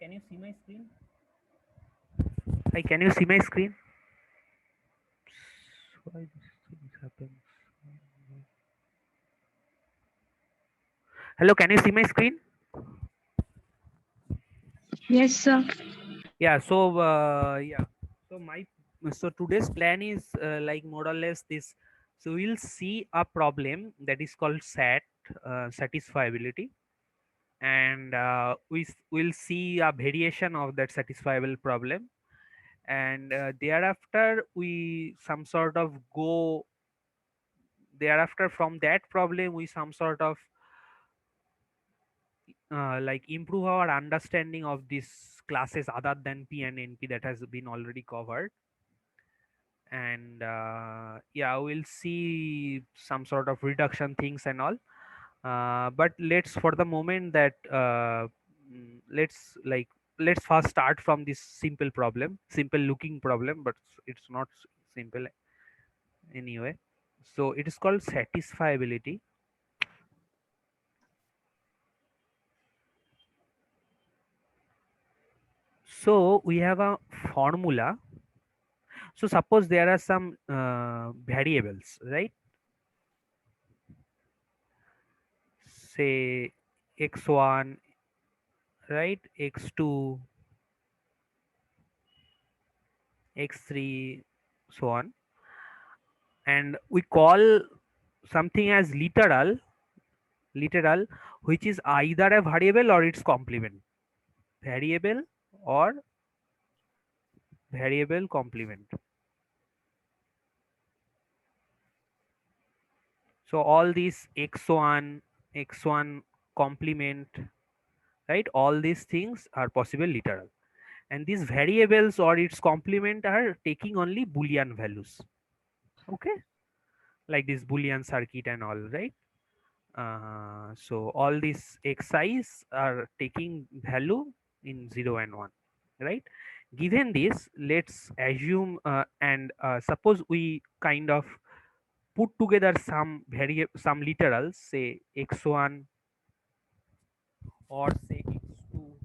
Can you see my screen? Hi, can you see my screen? Why this thing happens? Hello, can you see my screen? Yes, sir. Yeah. So today's plan is like more or less this. So we'll see a problem that is called satisfiability, and we'll see a variation of that satisfiable problem, and thereafter we some sort of go thereafter from that problem we some sort of like improve our understanding of these classes other than P and NP that has been already covered. And yeah, we'll see some sort of reduction things and all. But let's for the moment that let's first start from this simple looking problem, but it's not simple anyway. So it is called satisfiability. So we have a formula. So suppose there are some variables, right? Say x1, right? x2, x3, so on. And we call something as literal, which is either a variable or its complement. Variable or variable complement. So all these x1 complement, right? All these things are possible literal. And these variables or its complement are taking only boolean values, okay, like this boolean circuit and all, right? So all these xi's are taking value in 0 and 1, right? Given this, let's assume and suppose we kind of put together some literals, say x1 or say x2.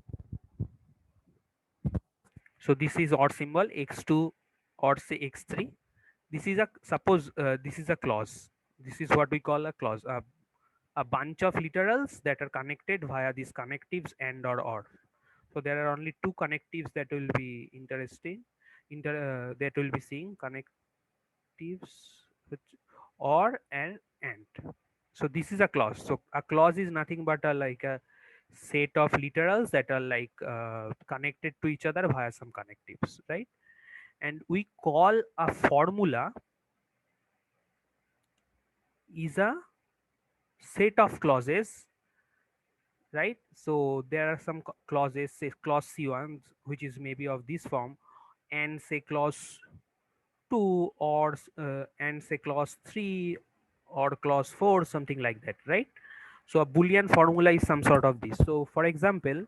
So this is odd symbol x2 or say x3. This is a suppose this is a clause. This is what we call a clause. A bunch of literals that are connected via these connectives and or. So there are only two connectives that will be interesting. That will be seeing connectives which or and. So this is a clause. So a clause is nothing but a like a set of literals that are like connected to each other via some connectives, right? And we call a formula is a set of clauses, right? So there are some clauses, say clause c1, which is maybe of this form, and say clause 2 or and say clause 3 or clause 4, something like that, right? So a boolean formula is some sort of this. So for example,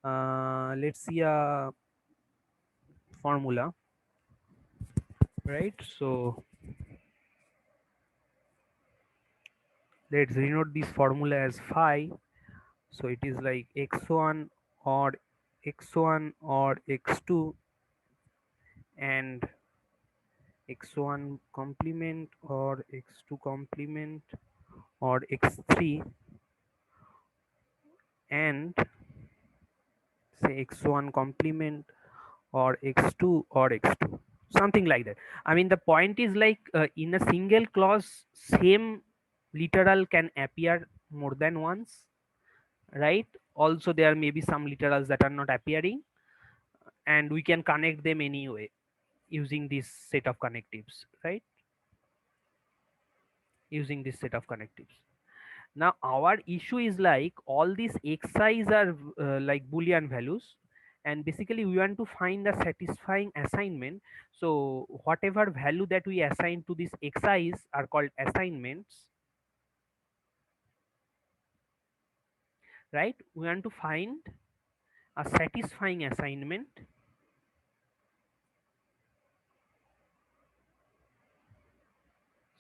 let's see a formula, right? So let's denote this formula as phi. So it is like x1 or x1 or x2 and x1 complement or x2 complement or x3 and say x1 complement or x2 or x2, something like that. I mean the point is like in a single clause same literal can appear more than once, right? Also there may be some literals that are not appearing, and we can connect them anyway using this set of connectives, right? Using this set of connectives. Now our issue is like all these xi's are like boolean values, and basically we want to find a satisfying assignment. So whatever value that we assign to these xi's are called assignments, right? We want to find a satisfying assignment,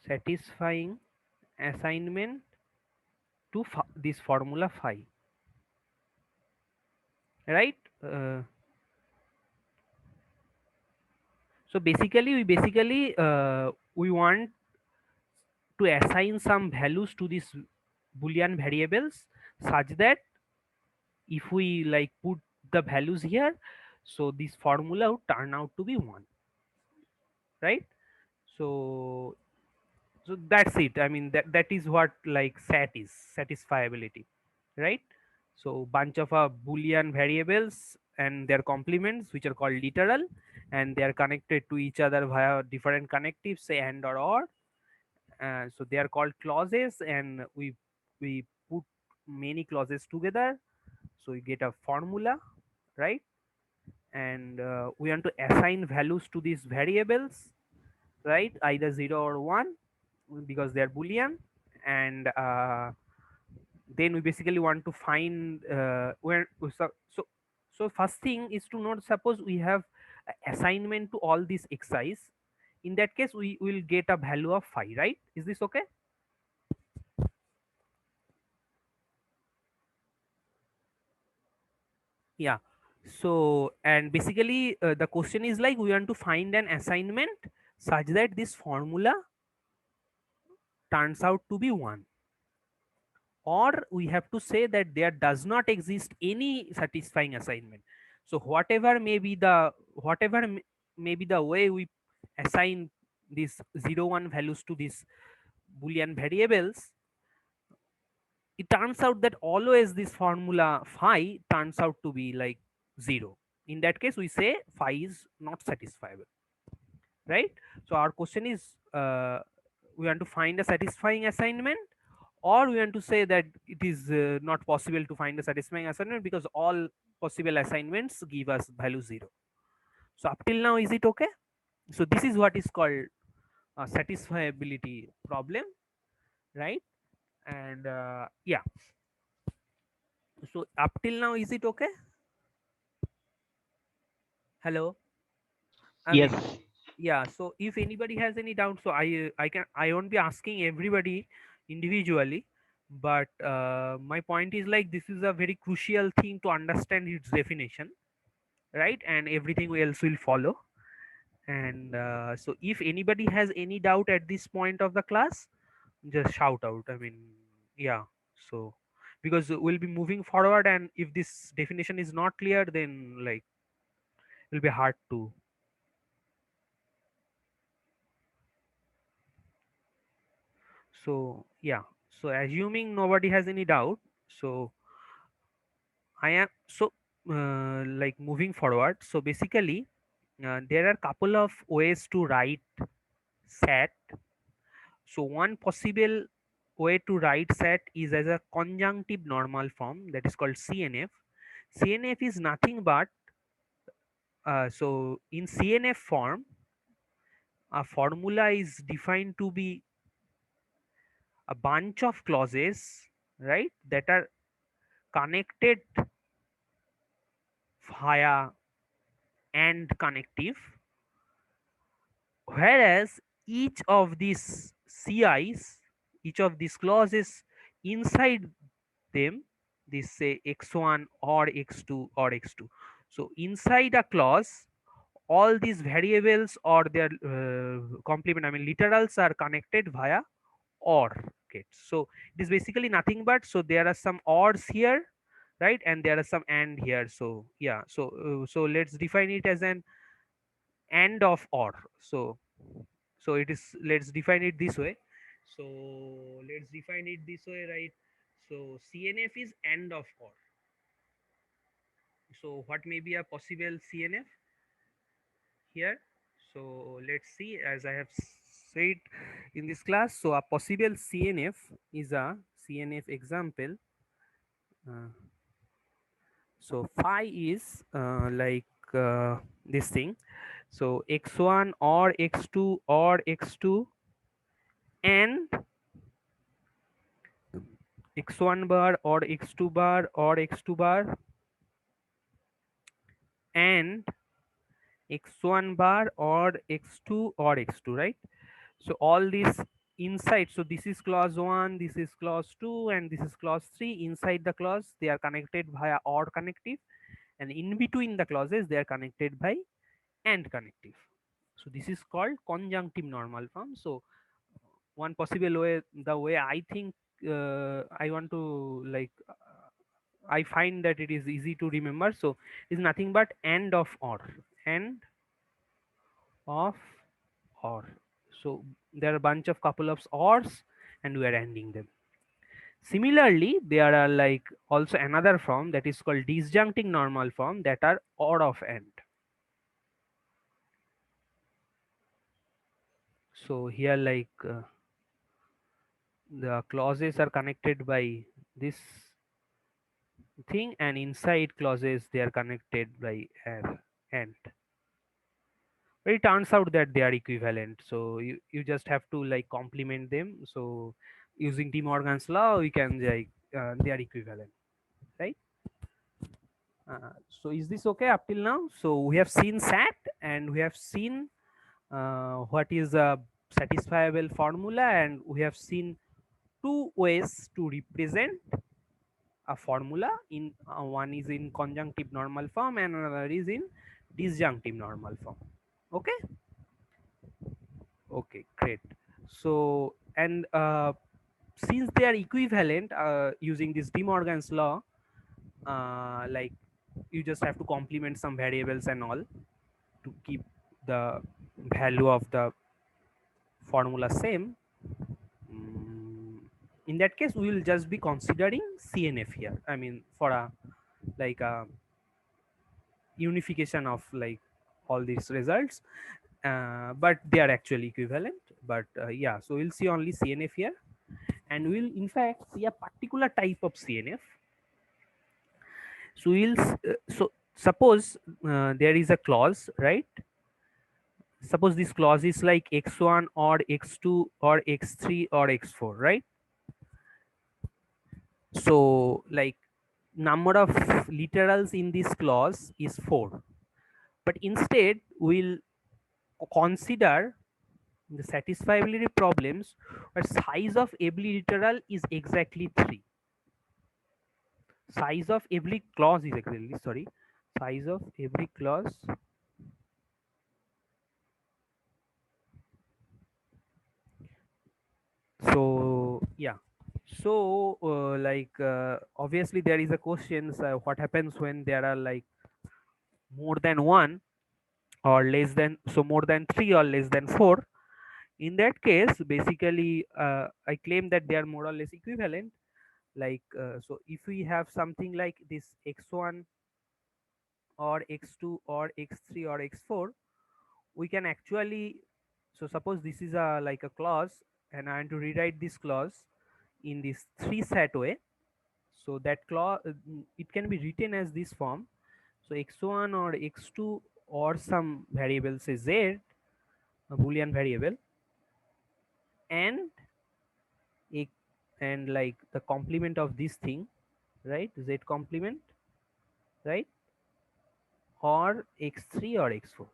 satisfying assignment to this formula phi, right? uh, so basically we want to assign some values to these boolean variables such that if we like put the values here, so this formula would turn out to be 1, right? So so that's it. I mean, that is what like sat is, satisfiability, right? So bunch of boolean variables and their complements which are called literal, and they are connected to each other via different connectives, say and or. So they are called clauses, and we put many clauses together, so we get a formula, right? And we want to assign values to these variables, right? Either 0 or 1, because they are boolean. And then we basically want to find where so first thing is to note, suppose we have a assignment to all these xi's. In that case we will get a value of phi, right? Is this okay? Yeah. So and basically the question is like we want to find an assignment such that this formula turns out to be 1, or we have to say that there does not exist any satisfying assignment. So may be the way we assign these 0 1 values to these boolean variables, it turns out that always this formula phi turns out to be like 0. In that case we say phi is not satisfiable, right? So our question is we want to find a satisfying assignment, or we want to say that it is not possible to find a satisfying assignment because all possible assignments give us value 0. So up till now is it okay? So this is what is called a satisfiability problem, right? And yeah, so up till now is it okay? Hello. I Yes. mean, yeah, so if anybody has any doubt, so I won't be asking everybody individually, but my point is like this is a very crucial thing to understand its definition, right? And everything else will follow. And so if anybody has any doubt at this point of the class, just shout out. I mean, yeah. So because we'll be moving forward, and if this definition is not clear, then like it'll be hard to. So yeah, so assuming nobody has any doubt, so I am so like moving forward. So basically, there are couple of ways to write sat. So one possible way to write sat is as a conjunctive normal form, that is called CNF. CNF is nothing but so in CNF form, a formula is defined to be a bunch of clauses, right, that are connected via and connective, whereas each of these CIs, each of these clauses inside them, this say x1 or x2 or x2. So inside a clause, all these variables or their complement, I mean literals, are connected via or gates. So it is basically nothing but, so there are some ors here, right, and there are some and here. So yeah, so let's define it as an and of or. So it is, let's define it this way. So let's define it this way, right? So CNF is and of or. So what may be a possible CNF here? So let's see, as I have said in this class, so a possible CNF is a CNF example. uh, so phi is this thing. So x1 or x2 or x2 and x1 bar or x2 bar or x2 bar and x1 bar or x2 or x2, right? So all these inside, so this is clause 1, this is clause 2, and this is clause 3. Inside the clause they are connected via or connective, and in between the clauses they are connected by and connective. So this is called conjunctive normal form. So one possible way, the way I think, I want to like I find that it is easy to remember, so is nothing but and of or, and of or. So there are a bunch of couple of ors and we are ending them. Similarly, there are like also another form that is called disjuncting normal form that are or of and. So here like the clauses are connected by this thing, and inside clauses they are connected by and. But it turns out that they are equivalent, so you just have to like complement them. So using De Morgan's law we can like they are equivalent, right? So is this okay up till now? So we have seen sat and we have seen what is a satisfiable formula, and we have seen two ways to represent a formula in one is in conjunctive normal form and another is in disjunctive normal form. Okay. Okay, great. So and since they are equivalent using this De Morgan's law, like you just have to complement some variables and all to keep the value of the formula same. Mm, in that case, we will just be considering CNF here. I mean, for a like a unification of like all these results, but they are actually equivalent. But yeah, so we'll see only CNF here, and we'll in fact see a particular type of CNF. So so suppose there is a clause, right? Suppose this clause is like x1 or x2 or x3 or x4, right? So like number of literals in this clause is 4, but instead we'll consider the satisfiability problems where size of every literal is exactly 3. Size of every clause is exactly, sorry, size of every clause. So yeah, so obviously there is a question, what happens when there are like more than one or less than, so more than 3 or less than 4. In that case basically I claim that they are more or less equivalent. Like so if we have something like this x1 or x2 or x3 or x4, we can actually, so suppose this is a like a clause and I want to rewrite this clause in this three set way. So that clause it can be written as this form. So x1 or x2 or some variable say z, a boolean variable, and a, and like the complement of this thing, right, z complement, right, or x3 or x4,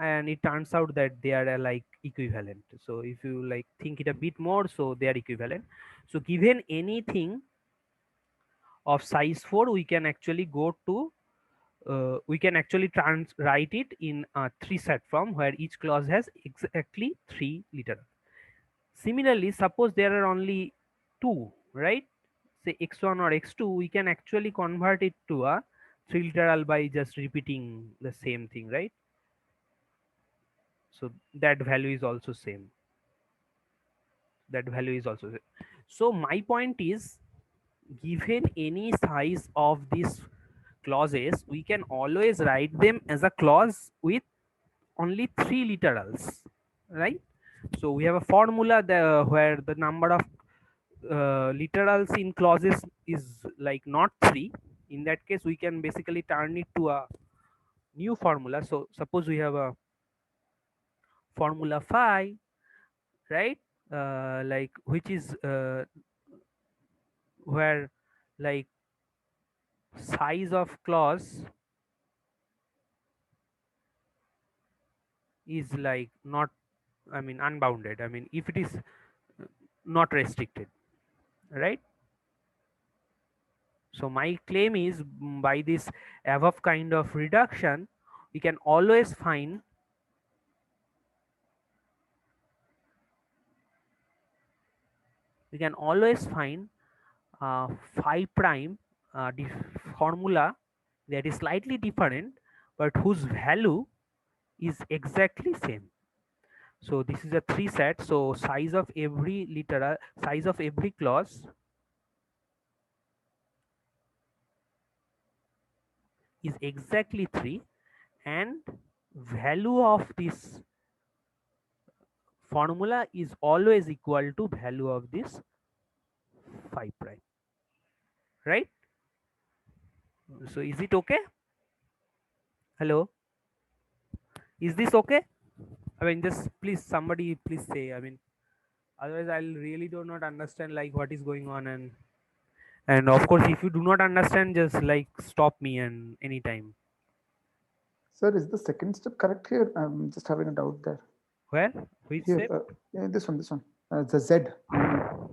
and it turns out that they are like equivalent. So if you like think it a bit more, so they are equivalent. So given anything of size 4, we can actually go to we can actually write it in a three set form where each clause has exactly 3 literal. Similarly, suppose there are only 2, right, say x1 or x2, we can actually convert it to a 3 literal by just repeating the same thing, right? So that value is also same, that value is also same. So my point is, given any size of these clauses, we can always write them as a clause with only 3 literals, right? So we have a formula there where the number of literals in clauses is like not 3. In that case we can basically turn it to a new formula. So suppose we have a formula phi, right, like which is where like size of clause is like not, I mean unbounded, I mean if it is not restricted, right? So my claim is by this above kind of reduction, we can always find phi prime formula that is slightly different, but whose value is exactly same. So this is a three set. So size of every literal size of every clause is exactly 3, and value of this formula is always equal to value of this phi prime, right? So is it okay? Hello, is this okay? I mean, just please somebody please say, I mean, otherwise I'll really do not understand like what is going on. And of course, if you do not understand, just like stop me and anytime. Sir, is the second step correct here? I'm just having a doubt there. Where? Which Here, step? yeah, this one. The Z,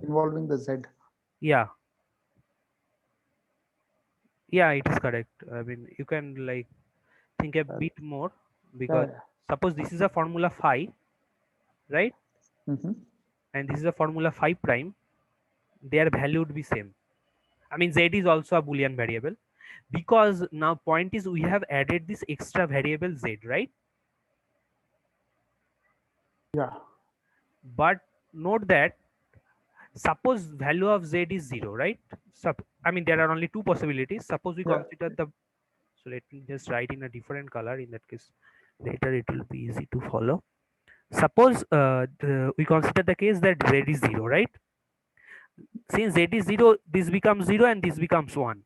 involving the Z. Yeah, yeah, it is correct. I mean, you can like think a Uh, bit more, yeah, because yeah. suppose this is a formula phi, right? Mm-hmm. And this is a formula phi prime, their value would be same. I mean, Z is also a Boolean variable, because now point is we have added this extra variable Z, right? Yeah, But note that suppose value of Z is 0, right? I mean, there are only two possibilities. Suppose we yeah. consider the, so let me just write in a different color. In that case, later it will be easy to follow. Suppose we consider the case that Z is 0, right? Since Z is 0, this becomes 0 and this becomes 1,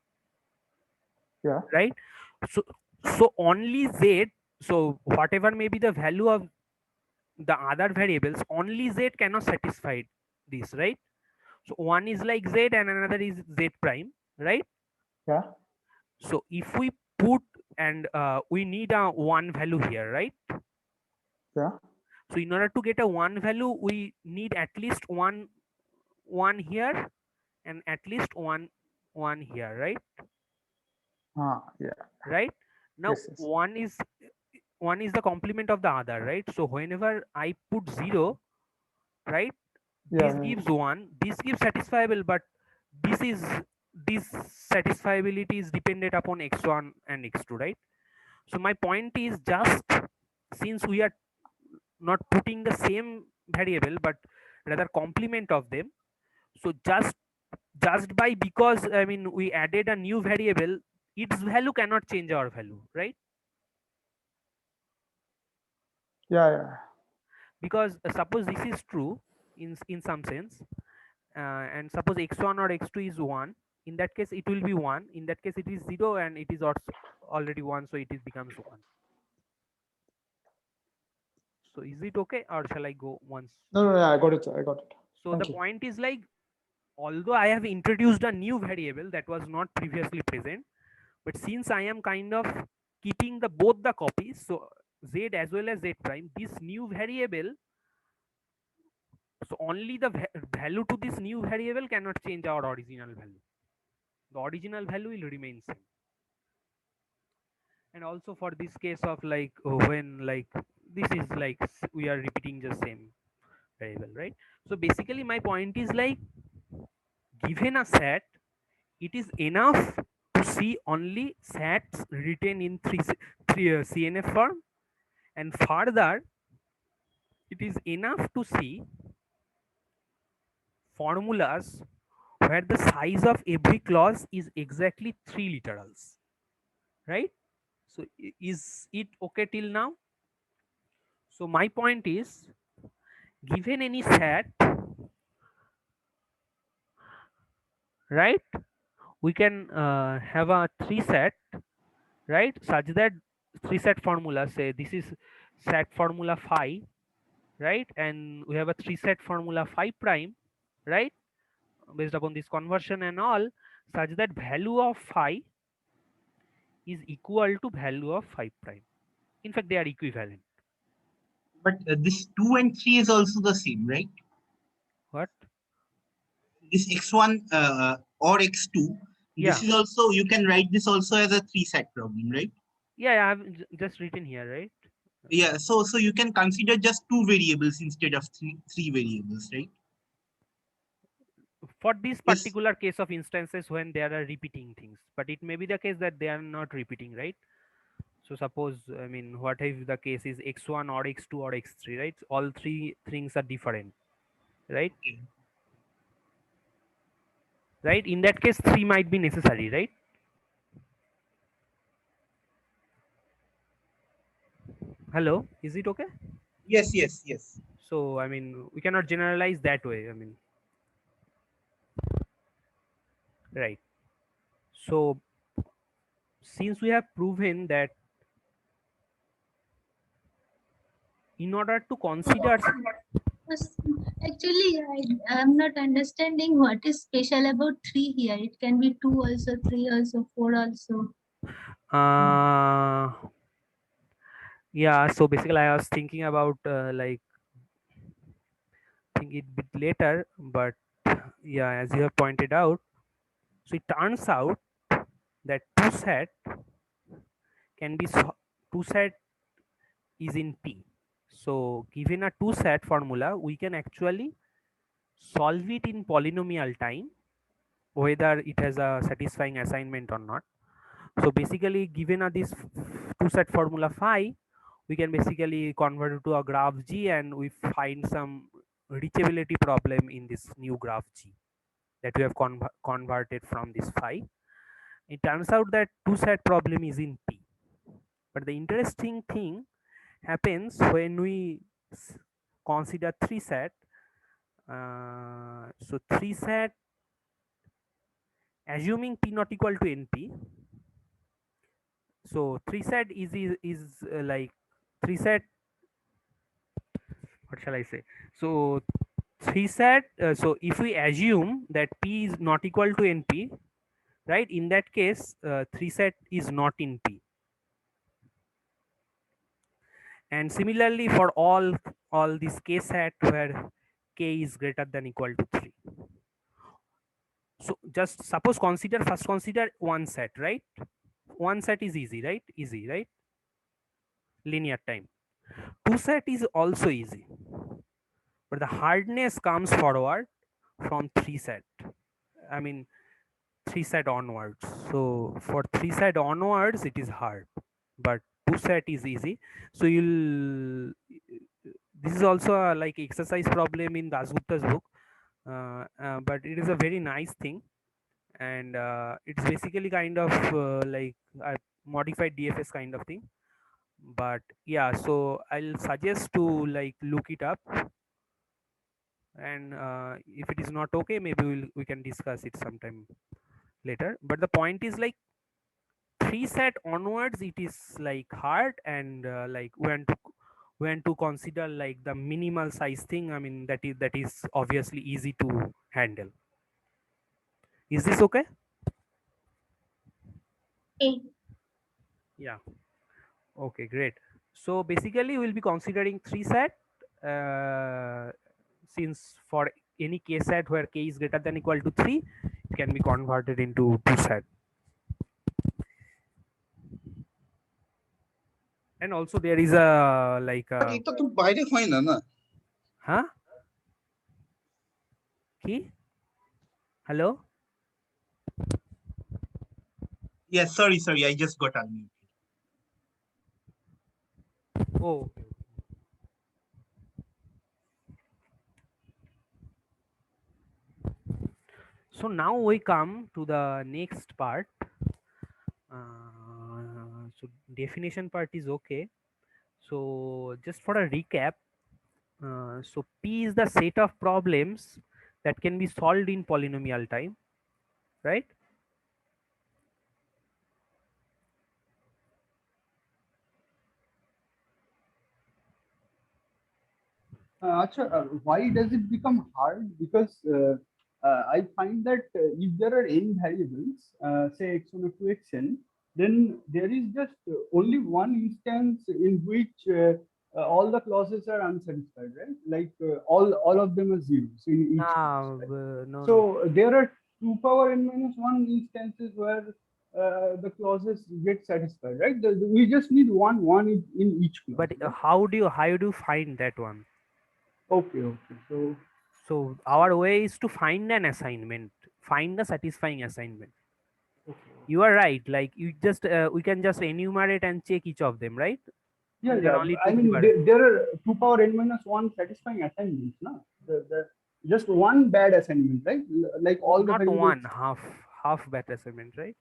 Yeah. right? So, so only Z, so whatever may be the value of the other variables, only Z cannot satisfy this, right? So one is like Z and another is Z prime, right? Yeah. So if we put, and we need a one value here, right? Yeah. So in order to get a one value, we need at least one here and at least one here, right? Ah, yeah. Right. Now Yes, yes. one is the complement of the other, right? So whenever I put 0, right, Yeah, this yeah. gives 1, this gives satisfiable, but this is this satisfiability is dependent upon x1 and x2, right? So my point is, just since we are not putting the same variable but rather complement of them, so just by, because I mean we added a new variable, its value cannot change our value, right? Yeah, yeah. Because suppose this is true in some sense, and suppose x1 or x2 is 1, in that case it will be 1, in that case it is 0, and it is also already 1, so it is becomes 1. So is it okay, or shall I go once? No, no, yeah, I got it, sir. I got it. So the Thank you. point is like, although I have introduced a new variable that was not previously present, but since I am kind of keeping the both the copies, so Z as well as Z prime, this new variable, so only the value to this new variable cannot change our original value. The original value will remain same. And also for this case of like, when like this is like we are repeating the same variable, right? So basically my point is like, given a set, it is enough to see only sets written in three CNF form, and further it is enough to see formulas where the size of every clause is exactly 3 literals, right? So is it okay till now? So my point is, given any set, right, we can have a three set, right, such that three set formula, say this is set formula phi, right, and we have a three set formula phi prime, right, based upon this conversion and all, such that value of phi is equal to value of phi prime. In fact, they are equivalent. But this 2 and 3 is also the same, right? What? This x1 or x2, Yeah. This is also, you can write this also as a 3-set problem, right? Yeah, I've just written here, right? Yeah, so you can consider just 2 variables instead of three variables, right? For this Yes. particular case of instances when there are repeating things, but it may be the case that they are not repeating, right? So suppose, I mean, what if the case is x1 or x2 or x3, right? All three things are different, right? Okay. Right, in that case 3 might be necessary, right? Hello, is it okay? Yes, yes, yes. So I mean, we cannot generalize that way, I mean, right? So since we have proven that in order to consider Yes, actually, I'm not understanding what is special about 3 here. It can be 2 also, 3 also, 4 also. uh yeah, so basically I was thinking about like think it bit later, but yeah, as you have pointed out, so it turns out that 2 set can be 2 set is in P. So given a 2 set formula, we can actually solve it in polynomial time, whether it has a satisfying assignment or not. So basically, given a this 2 set formula phi, we can basically convert it to a graph G, and we find some reachability problem in this new graph G that we have converted from this phi. It turns out that 2 set problem is in P. But the interesting thing happens when we consider 3 set. So 3 set, assuming P not equal to NP. So 3 set is like 3 set. What shall I say? So 3 set. So if we assume that P is not equal to NP, right? In that case, 3 set is not in P. And similarly for all these k set where k is greater than equal to 3. So just suppose first consider one set, right? One set is easy, right? Easy, right? Linear time. Two set is also easy, but the hardness comes forward from three set. I mean, three set onwards. So for three set onwards, it is hard, but two set is easy. So you'll. This is also a like exercise problem in Dasgupta's book, but it is a very nice thing, and it's basically kind of like a modified DFS kind of thing. But yeah, so I'll suggest to like look it up, and if it is not okay, maybe we can discuss it sometime later. But the point is like three set onwards, it is like hard, and like when to consider like the minimal size thing. I mean that is obviously easy to handle. Is this okay? Okay. Yeah. Okay, great. So basically, we'll be considering three set, since for any k set where k is greater than equal to 3, it can be converted into 2 set. And also there is a like But এটা তো বাইরে হয় না না huh? Ki? Hello? Yes, sorry, I just got unmuted. Oh, okay. So now we come to the next part. So definition part is okay. So just for a recap, so P is the set of problems that can be solved in polynomial time, right? আচ্ছা why does it become hard because I find that if there are n variables say x1 or 2xn then there is just only one instance in which all the clauses are unsatisfied, right? Like all of them are zeros in each case, right? No, So no. there are 2 power n minus 1 instances where the clauses get satisfied, right? We just need one in each clause. But right? how do you find that one? Okay, okay. So So our way is to find an assignment, find a satisfying assignment. You are right. Like you just we can just enumerate and check each of them, right? yeah, Then yeah. only I two mean, people. there are 2 power n minus 1 satisfying assignments, no? Just one bad assignment, right? Like No, all the not variables one, half bad assignment, right?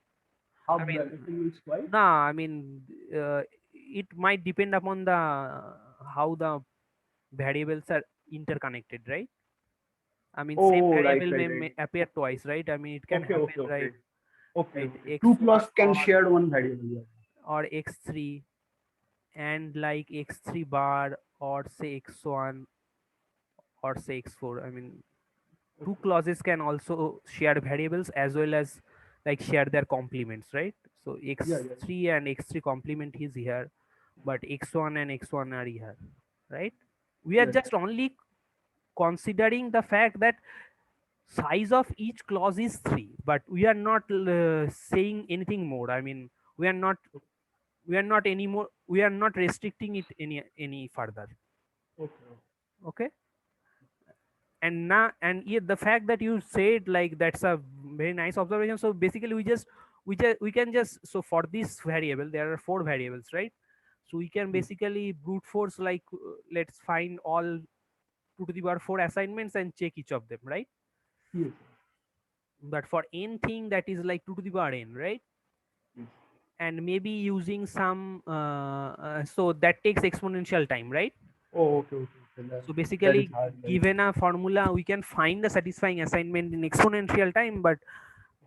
I half mean, bad assignments twice. no, I mean it might depend upon the how the variables are interconnected, right? I mean, same Oh, right, variable right, may right. appear twice, right? I mean, it can Okay, happen, okay, okay. right? Okay, Right, okay. Two x1 plus can share one variable. Yeah. or x3 and like x3 bar or say x1 or say x4. I mean, two clauses can also share variables as well as like share their complements, right? So Yeah, yeah. x3 and x3 complement is here, but x1 and x1 are here, right? We are Yes. just only considering the fact that size of each clause is 3, but we are not saying anything more. I mean, we are not anymore, we are not restricting it any further. Okay. Okay. And now, and yeah, the fact that you said like that's a very nice observation. So basically we can just, so for this variable there are 4 variables, right? So we can basically brute force like let's find all 2 to the power 4 assignments and check each of them, right? Yes. But for n thing that is like 2 to the power n, right? Yes. And maybe using some so that takes exponential time, right? Oh, okay, okay. Okay. So That is basically, hard. Right? given a formula, we can find the satisfying assignment in exponential time, but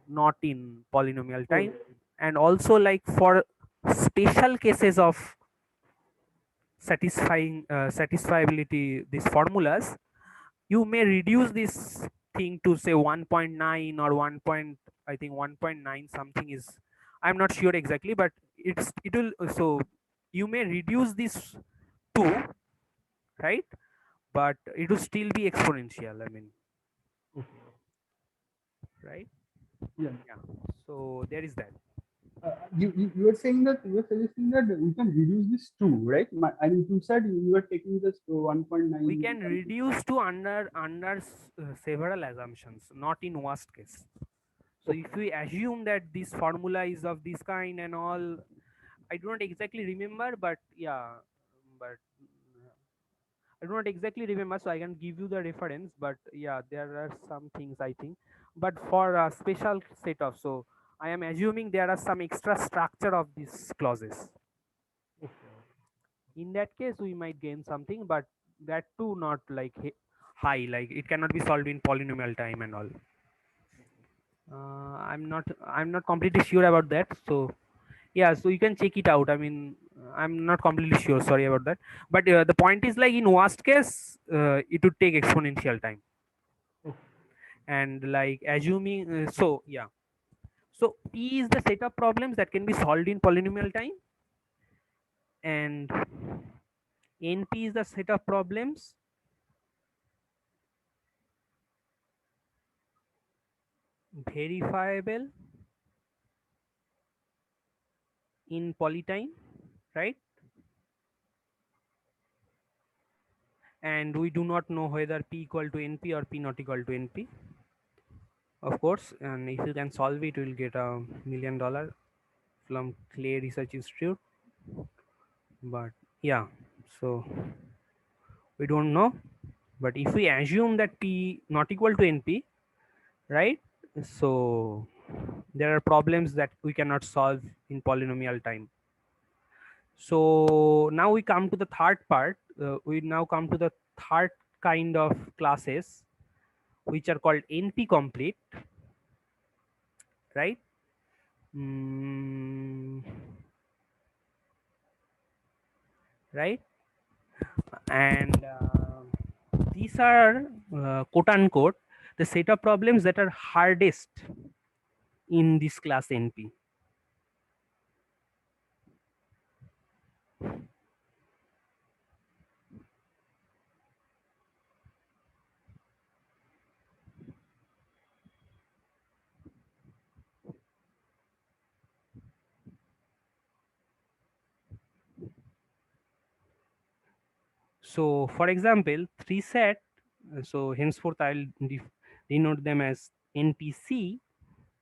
not in polynomial Oh, time. And also, like for special cases of satisfiability, these formulas, you may reduce this thing to say 1.9 or 1. I think 1.9 something is. I'm not sure exactly, but it will. So you may reduce this to, right, but it will still be exponential. I mean, okay. right? Yeah. Yeah. So there is that. You were saying that you were suggesting that we can reduce this to, right? I mean, you said you were taking this to 1.9 We can something. reduce to under several assumptions, not in worst case. So Okay. if we assume that this formula is of this kind and all, I do not exactly remember, but yeah, but I do not exactly remember, so I can give you the reference. But yeah, there are some things I think. But for a special setup, so I am assuming there are some extra structure of these clauses. In that case, we might gain something, but that too not like high. Like it cannot be solved in polynomial time and all. I'm not completely sure about that. So yeah, so you can check it out. I mean, I'm not completely sure, sorry about that, but the point is like in worst case it would take exponential time. And like assuming so yeah, so P is the set of problems that can be solved in polynomial time, and NP is the set of problems verifiable in polytime, right? And we do not know whether P equal to NP or P not equal to NP, of course. And if you can solve it, you will get $1 million from Clay Research Institute. But yeah, so we don't know. But if we assume that P not equal to NP, right? So there are problems that we cannot solve in polynomial time. So now we come to the third part. We now come to the third kind of classes, which are called NP complete, right? Mm, right? And these are quote unquote the set of problems that are hardest in this class NP. So for example, 3 set, so henceforth I'll denote them as NPC.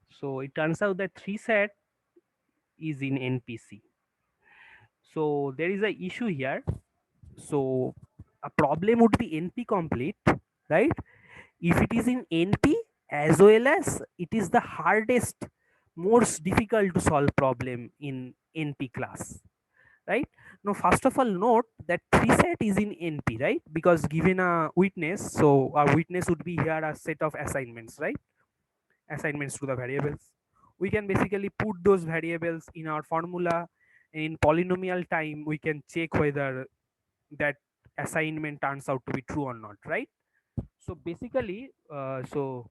So it turns out that 3 set is in NPC. So there is a issue here. So a problem would be NP complete, right? If it is in NP, as well as it is the hardest, most difficult to solve problem in NP class, right? Now first of all note that 3 set is in NP, right? Because given a witness, so our witness would be here a set of assignments, right? Assignments to the variables. We can basically put those variables in our formula. In polynomial time we can check whether that assignment turns out to be true or not, right? So basically so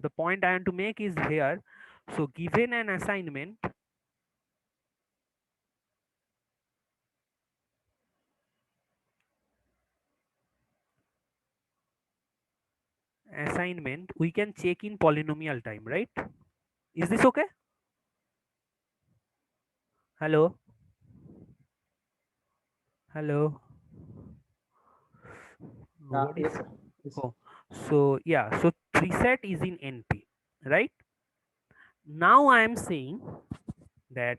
the point I want to make is here, so given an assignment we can check in polynomial time, right? Is this okay? Hello, hello. Nobody. Yes, sir. Yes, sir. Oh, so yeah, so 3 set is in NP, right? Now I am saying that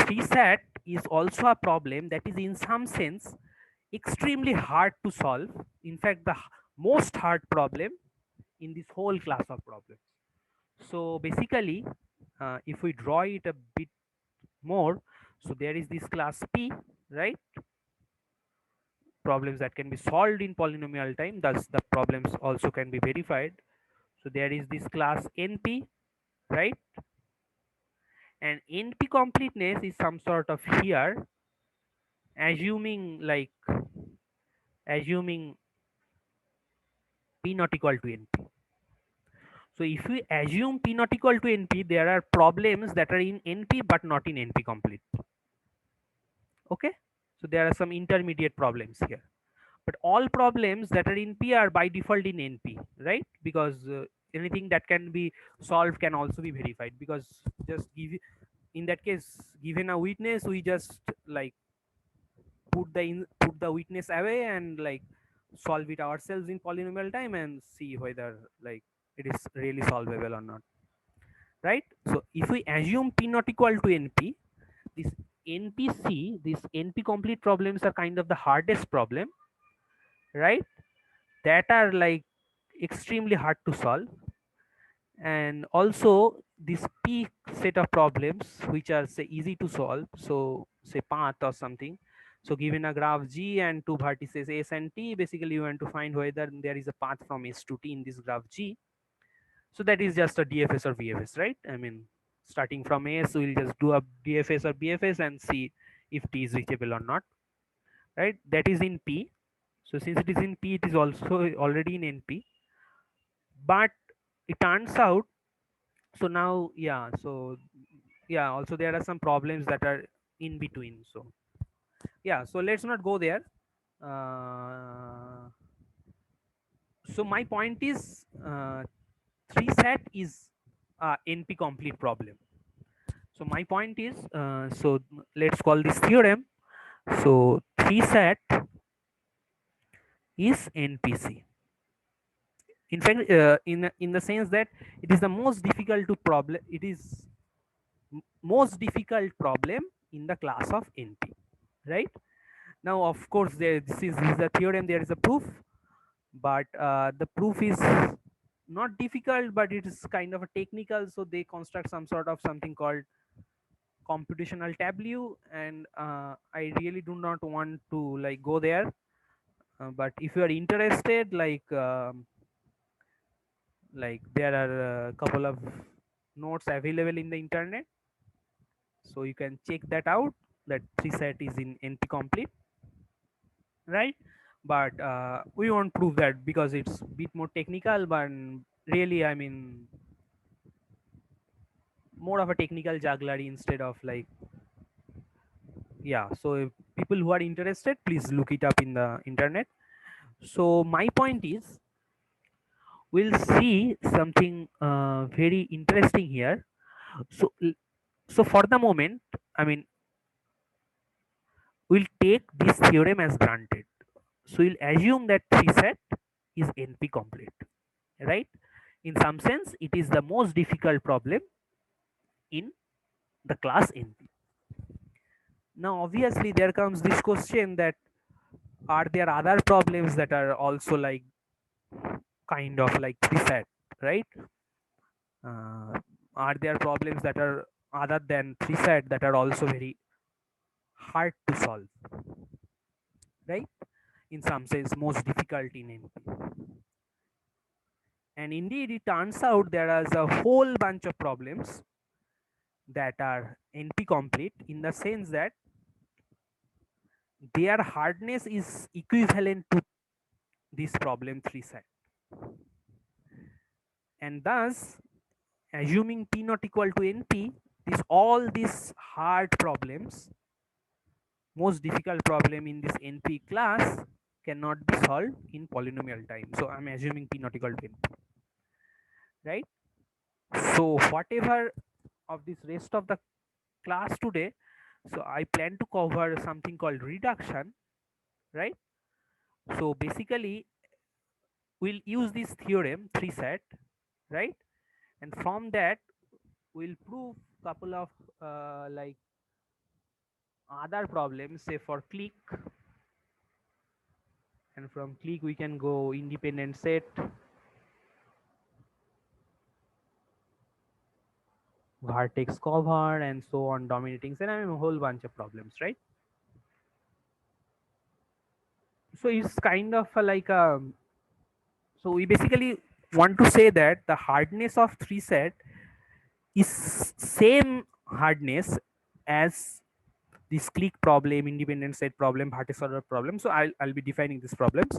3 set is also a problem that is in some sense extremely hard to solve. In fact, the most hard problem in this whole class of problems. So basically, if we draw it a bit more, so there is this class P, right? Problems that can be solved in polynomial time, thus the problems also can be verified. So there is this class NP, right? And NP completeness is some sort of here, assuming P not equal to NP. So if we assume P not equal to NP, there are problems that are in NP but not in NP complete. Okay, so there are some intermediate problems here, but all problems that are in P are by default in NP, right? Because anything that can be solved can also be verified, because just give in that case, given a witness, we just like put the witness away and like solve it ourselves in polynomial time and see whether like it is really solvable or not, right? So if we assume P not equal to NP, this NPC, these NP complete problems are kind of the hardest problem, right? That are like extremely hard to solve. And also this P set of problems which are say easy to solve, so say path or something. So given a graph G and two vertices S and T, basically you want to find whether there is a path from S to T in this graph G. So that is just a DFS or BFS, right? I mean, starting from S, we'll just do a DFS or BFS and see if T is reachable or not, right? That is in P. So since it is in P, it is also already in NP. But it turns out, so now, yeah, so yeah, also there are some problems that are in between. So yeah, so let's not go there. So my point is 3 set is NP complete problem. So my point is, so let's call this theorem. So 3 set is NPC. In fact, in the sense that it is the most difficult to problem. It is most difficult problem in the class of NP, right? Now, of course, this is the theorem. There is a proof, but the proof is not difficult, but it is kind of a technical. So they construct some sort of something called computational tableau, and I really do not want to like go there. But if you are interested, like there are a couple of notes available in the internet, so you can check that out. That 3 set is in NP complete, right? But we won't prove that because it's a bit more technical, but really, I mean, more of a technical jugglery instead of like, yeah. So if people who are interested, please look it up in the internet. So my point is, we'll see something very interesting here. So so for the moment, I mean, we'll take this theorem as granted. So we'll assume that 3 set is NP complete, right? In some sense, it is the most difficult problem in the class NP. Now, obviously, there comes this question that are there other problems that are also like kind of like 3 set, right? Uh, are there problems that are other than 3 set that are also very hard to solve, right? In some sense, most difficult in NP. And indeed, it turns out there is a whole bunch of problems that are NP complete in the sense that their hardness is equivalent to this problem 3 set. And thus, assuming P not equal to NP, all these hard problems, most difficult problem in this NP class cannot be solved in polynomial time. So I'm assuming P not equal to NP, right? So whatever of this rest of the class today, so I plan to cover something called reduction, right? So basically we'll use this theorem 3 set, right? And from that we'll prove couple of like other problems, say for clique, and from clique we can go independent set, vertex cover, and so on, dominating set. I mean a whole bunch of problems, right? So it's kind of like a, so we basically want to say that the hardness of 3 set is same hardness as this clique problem, independent set problem, vertex order problem. So I'll be defining these problems,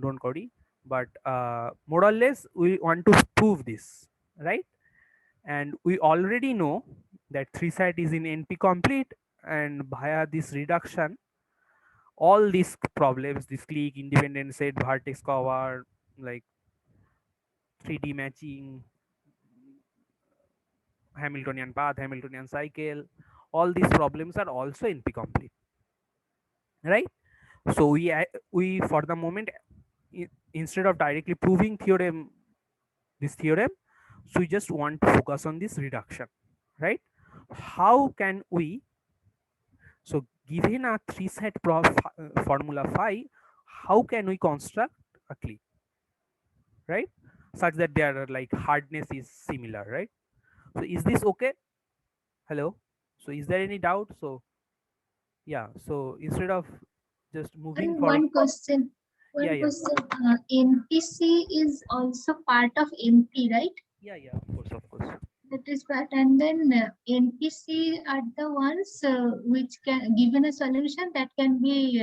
don't worry. But more or less we want to prove this, right? And we already know that 3 set is in NP complete, and via this reduction all these problems, this clique, independent set, vertex cover, like 3D matching, Hamiltonian path, Hamiltonian cycle, all these problems are also NP complete, right? So we for the moment, instead of directly proving this theorem, so we just want to focus on this reduction, right? How can we, so given a 3 set formula phi, how can we construct a clique, right? Such that their like hardness is similar, right? So is this okay? Hello? So is there any doubt? So yeah, so instead of just moving And forward, one question. yeah, One yeah, question. NPC is also part of NP, right? yeah, yeah, of course, of course. That is part. And then NPC are the ones which can given a solution that can be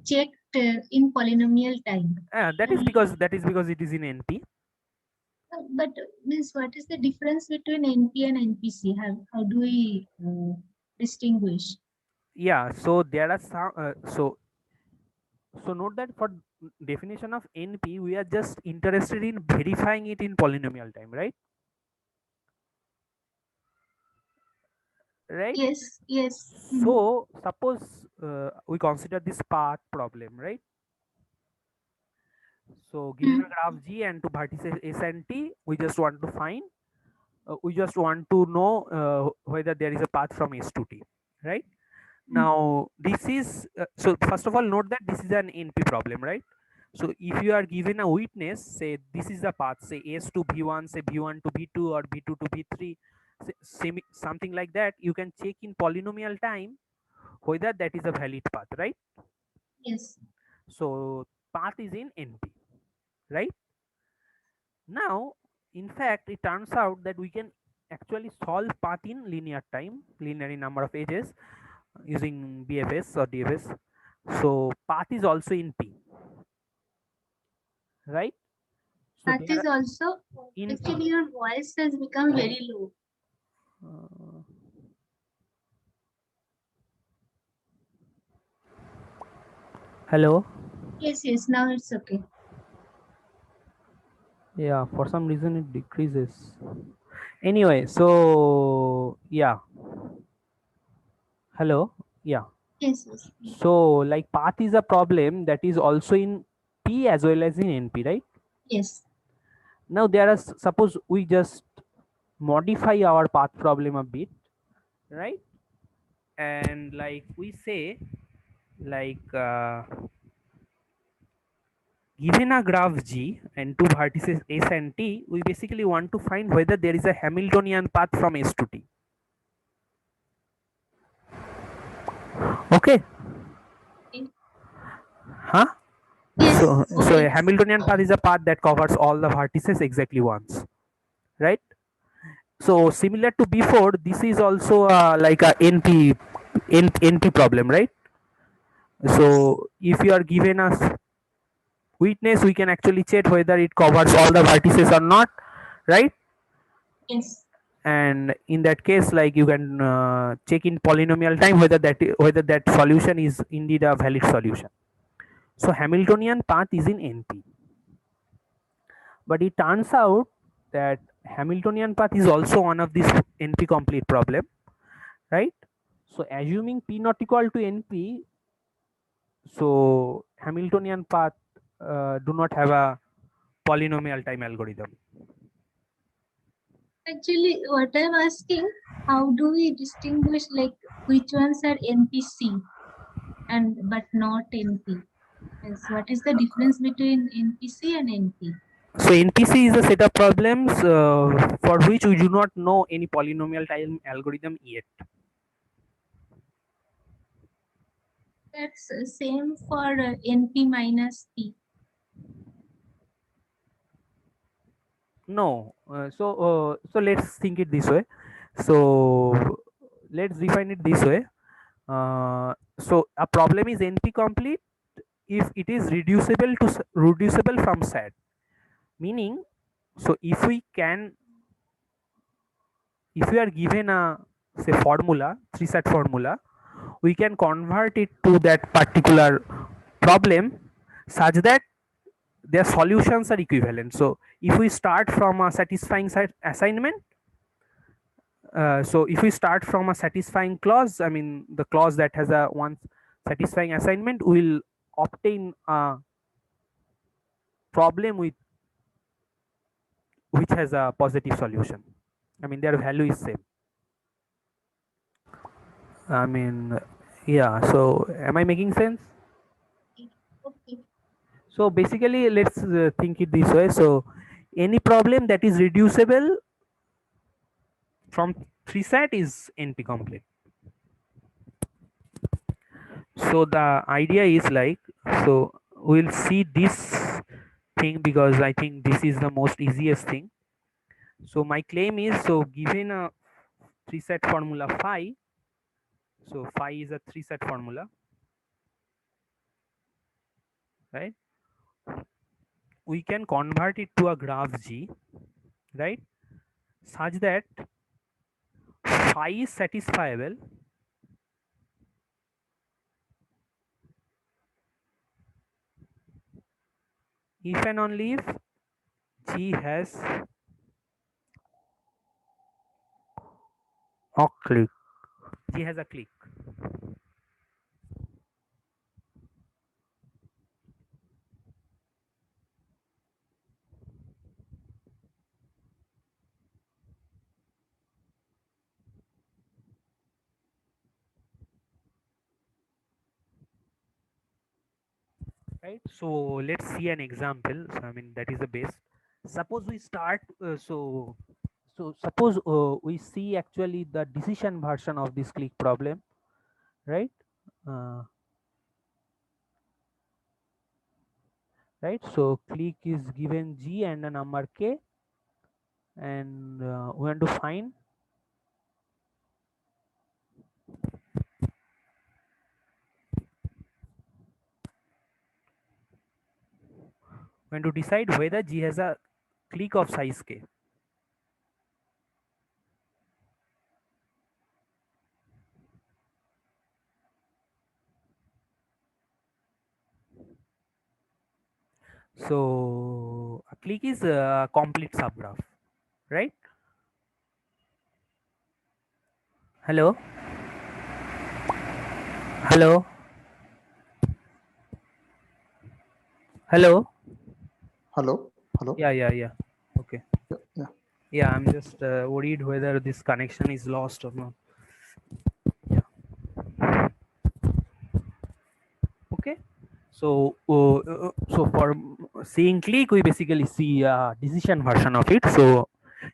checked in polynomial time. That is because it is in NP. But means what is the difference between NP and NPC? How do we distinguish? Yeah, so there are some so note that for definition of NP we are just interested in verifying it in polynomial time, right? Right. Yes, yes. So suppose we consider this path problem, right? So given a graph G and two vertices S and T, we just want to find, we just want to know whether there is a path from S to T, right? Now this is so first of all note that this is an NP problem, right? So if you are given a witness, say this is the path, say S to V1, say V1 to V2 or V2 to V3, something like that, you can check in polynomial time whether that is a valid path, right? Yes. So path is in NP, right? Now, in fact, it turns out that we can actually solve path in linear time, linear in number of edges, using BFS or DFS. So path is also in P, right? So That is also in actually P. your voice has become very low. Hello. Yes, yes. Now it's okay. Yeah, for some reason it decreases. Anyway, so yeah. Hello. Yeah. Yes, yes. So like path is a problem that is also in P as well as in NP, right? Yes. Now there are, suppose we just modify our path problem a bit, right? And like we say, like given a graph G and two vertices S and T, we basically want to find whether there is a Hamiltonian path from S to T. Okay. Huh? Yes. So a Okay. Hamiltonian path is a path that covers all the vertices exactly once, right? So similar to before, this is also like a NP problem, right? So if you are given a witness, we can actually check whether it covers all the vertices or not, right? Yes. And in that case, like you can check in polynomial time whether that solution is indeed a valid solution. So Hamiltonian path is in NP, but it turns out that Hamiltonian path is also one of these NP complete problem, right? So assuming P not equal to NP, so Hamiltonian path do not have a polynomial time algorithm. Actually, what I'm asking, how do we distinguish like which ones are NPC and but not NP? Yes, what is the difference between NPC and NP? So NPC is a set of problems for which we do not know any polynomial time algorithm yet. That's same for NP minus P. No. So let's think it this way. So let's define it this way. So a problem is NP complete if it is reducible from SAT. Meaning, so if we are given a say formula, 3-SAT formula, we can convert it to that particular problem such that their solutions are equivalent. So if we start from a satisfying assignment, so if we start from a satisfying clause, I mean the clause that has a one satisfying assignment, we will obtain a problem which has a positive solution. I mean their value is same. I mean, yeah. So am I making sense? Okay. So basically, let's think it this way. So any problem that is reducible from 3-SAT is NP complete. So the idea is like, so we'll see this thing because I think this is the most easiest thing. So my claim is, so given a 3-SAT formula phi, so phi is a 3-SAT formula, right? We can convert it to a graph G, right? Such that phi is satisfiable if and only if G has a clique. G has a clique. Right. So let's see an example. So, I mean that is the best. Suppose we start. So suppose we see actually the decision version of this clique problem, right? Uh, right. So clique is given G and a number K, and we want to find when to decide whether G has a clique of size K. So a clique is a complete subgraph, right? Hello. Hello. Hello. Hello. Hello. Yeah. Okay. Yeah. Yeah. Yeah, I'm just worried whether this connection is lost or not. Okay. So for seeing click, we basically see a decision version of it. So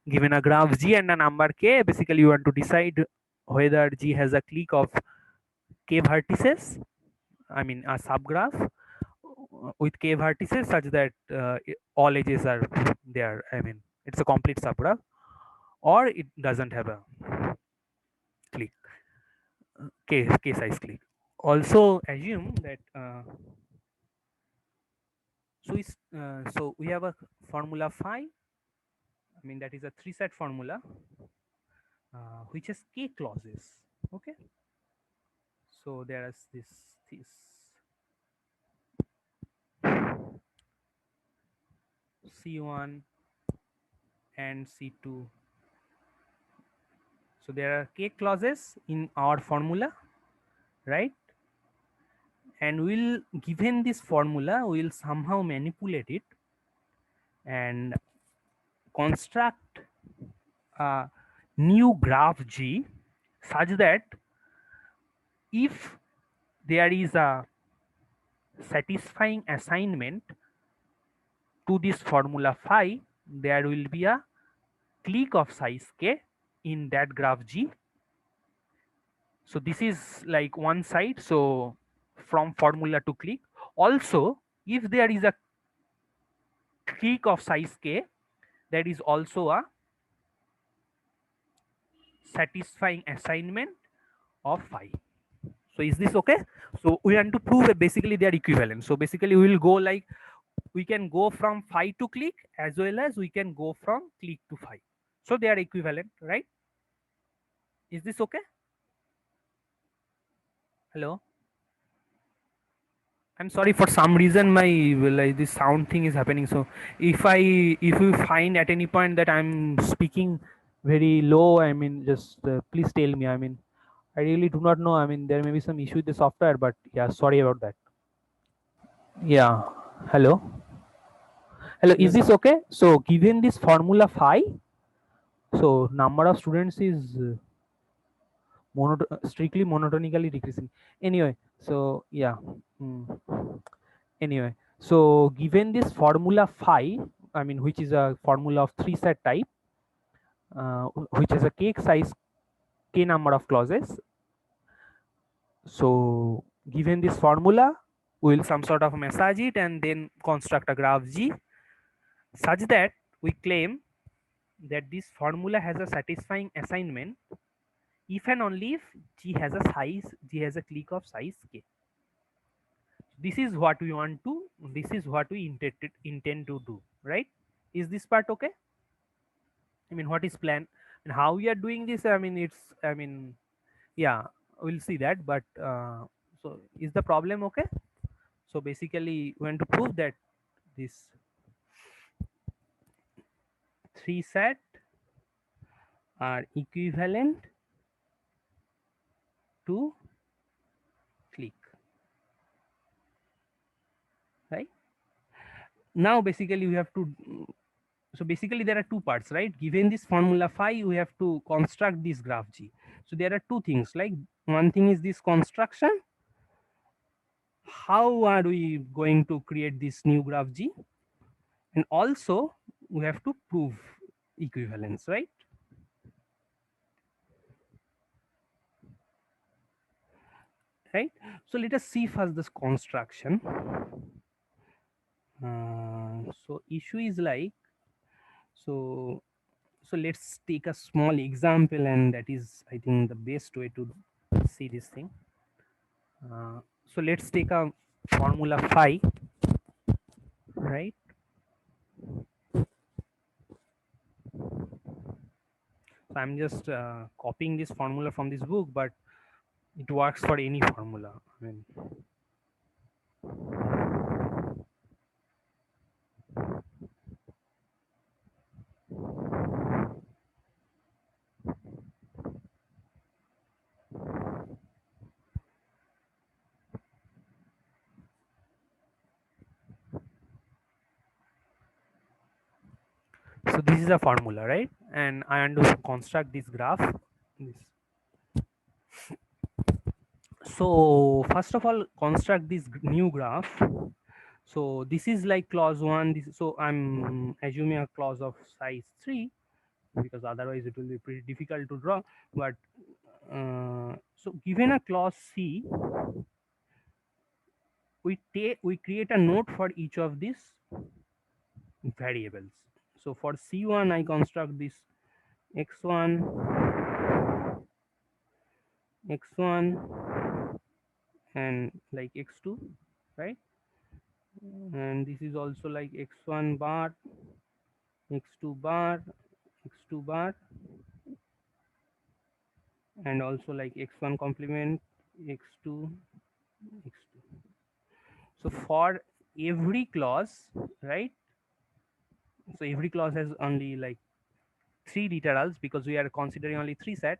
given a graph G and a number K, basically you want to decide whether G has a clique of K vertices, I mean a subgraph with K vertices such that all edges are there. I mean it's a complete subgraph, or it doesn't have a clique, K size clique. Also assume that so we have a formula phi. I mean that is a three-set formula which has K clauses. Okay. So there is this C1 and C2. So there are K clauses in our formula, right? And we'll, given this formula, we'll somehow manipulate it and construct a new graph G such that if there is a satisfying assignment to this formula phi, there will be a clique of size K in that graph G. So this is like one side. So from formula to clique. Also, if there is a clique of size K, that is also a satisfying assignment of phi. So is this okay? So we want to prove that basically they are equivalent. So basically we will go like, we can go from phi to clique as well as we can go from clique to phi. So they are equivalent, right? Is this okay? Hello? I'm sorry, for some reason my like this sound thing is happening. So if you find at any point that I'm speaking very low, I mean just please tell me. I mean I really do not know. I mean there may be some issue with the software, but yeah, sorry about that. Yeah. Hello. Hello. Is Yes. this okay? So given this formula phi, so number of students is strictly monotonically decreasing. Anyway, so yeah. Anyway, so given this formula phi, I mean which is a formula of three set type, which has a K size K number of clauses. So given this formula, we will some sort of massage it and then construct a graph G such that we claim that this formula has a satisfying assignment if and only if G has a clique of size K. This is what we want to, this is what we intend to do, right? Is this part okay? I mean, what is plan and how we are doing this? I mean, yeah, we'll see that. But so is the problem okay? So basically, we want to prove that this three set are equivalent to clique, right? Now, basically, we have to. So basically, there are two parts, right? Given this formula phi, we have to construct this graph G. So there are two things. Like one thing is this construction. How are we going to create this new graph G? And also we have to prove equivalence, right? Right. So let us see first this construction. So issue is like, so let's take a small example, and that is I think the best way to see this thing. So let's take a formula phi, right? So I'm just copying this formula from this book, but it works for any formula. I mean, So this is a formula, right? And I want to construct this graph. This. So first of all, construct this new graph. So this is like clause 1. So I'm assuming a clause of size 3, because otherwise it will be pretty difficult to draw. But so given a clause C, we create a node for each of these variables. So for C1 I construct this x1, x1 and like x2, right? And this is also like x1 bar, x2 bar, x2 bar, and also like x1 complement, x2, x2. So for every clause, right? So every clause has only like 3 literals because we are considering only 3 set.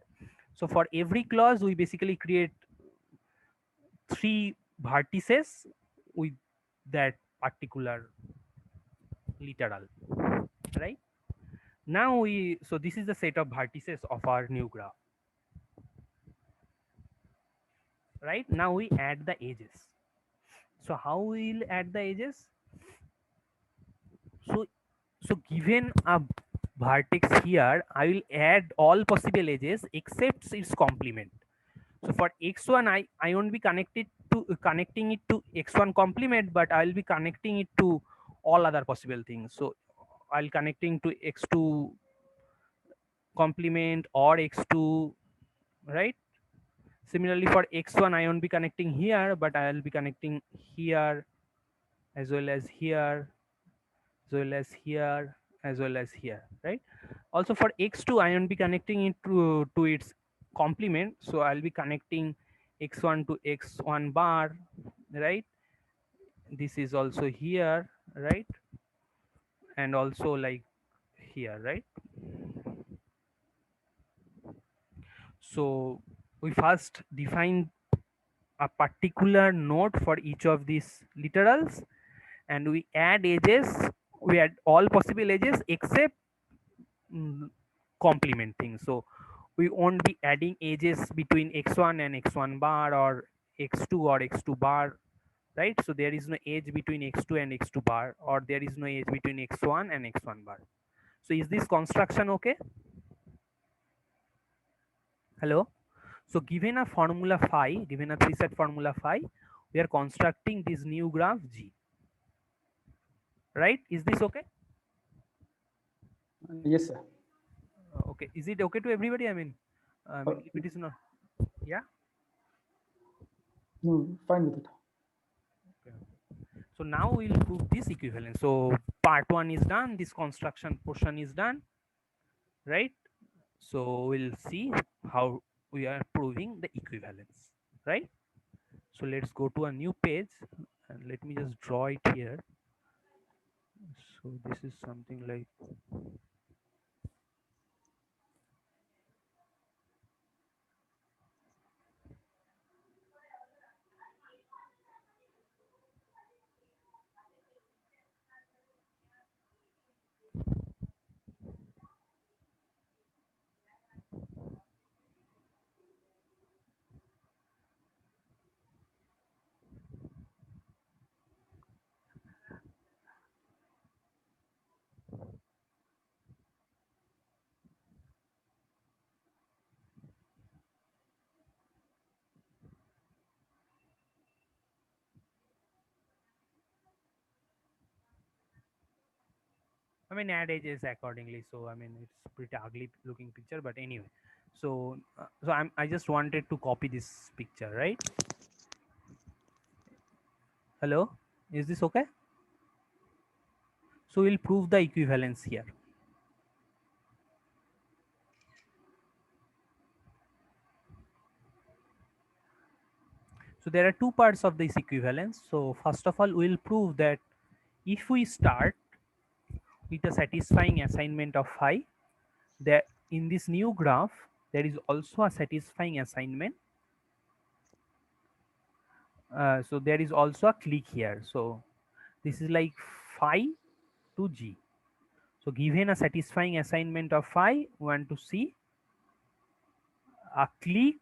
So for every clause we basically create 3 vertices with that particular literal, right? Now so this is the set of vertices of our new graph, right? Now we add the edges. So how we'll add the edges? So given a vertex here, I will add all possible edges except its complement. So for x1, I won't be connecting it to x1 complement, but I'll be connecting it to all other possible things. So I'll connecting to x2 complement or x2, right? Similarly for x1, I won't be connecting here, but I'll be connecting here as well as here, as well as here, as well as here, right? Also for x2, I won't be connecting it to its complement. So I'll be connecting x1 to x1 bar, right? This is also here, right? And also like here, right? So we first define a particular node for each of these literals, and we add edges. We add all possible edges except complement things. So we won't be adding edges between x1 and x1 bar, or x2 or x2 bar, right? So there is no edge between x2 and x2 bar, or there is no edge between x1 and x1 bar. So is this construction okay? Hello? So given a formula phi, given a 3-set formula phi, we are constructing this new graph G, right? Is this okay? Yes, sir. Okay, is it okay to everybody? I mean if it is not, yeah. No, fine with it. Okay. So now we'll prove this equivalence. So part 1 is done, this construction portion is done, right? So we'll see how we are proving the equivalence, right? So let's go to a new page and let me just draw it here. So this is something like, I mean, add edges accordingly. So I mean, it's pretty ugly looking picture, but anyway. So I just wanted to copy this picture, right? Hello, is this okay? So we'll prove the equivalence here. So there are two parts of this equivalence. So first of all, we'll prove that if we start with a satisfying assignment of phi, that in this new graph, there is also a satisfying assignment. So there is also a clique here. So this is like phi to G. So given a satisfying assignment of phi, we want to see a clique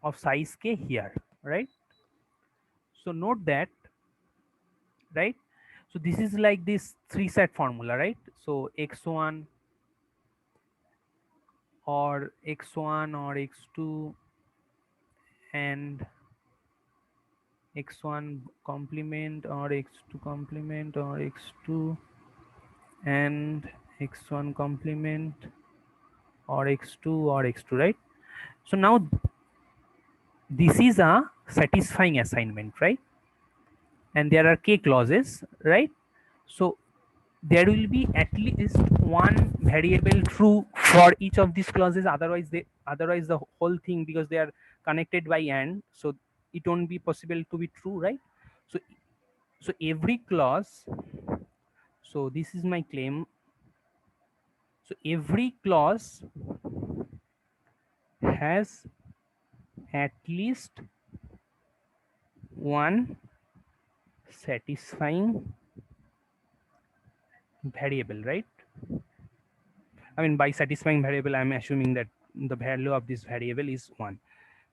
of size k here, right? So note that, right? So this is like this three set formula, right? So x1 or x1 or x2 and x1 complement or x2 complement or x2 and x1 complement or x2, right? So now this is a satisfying assignment, right? And there are k clauses, right? So there will be at least one variable true for each of these clauses, otherwise the whole thing, because they are connected by and, so it won't be possible to be true, right? So every clause, so this is my claim, so every clause has at least one satisfying variable, right? I mean, by satisfying variable, I'm assuming that the value of this variable is 1.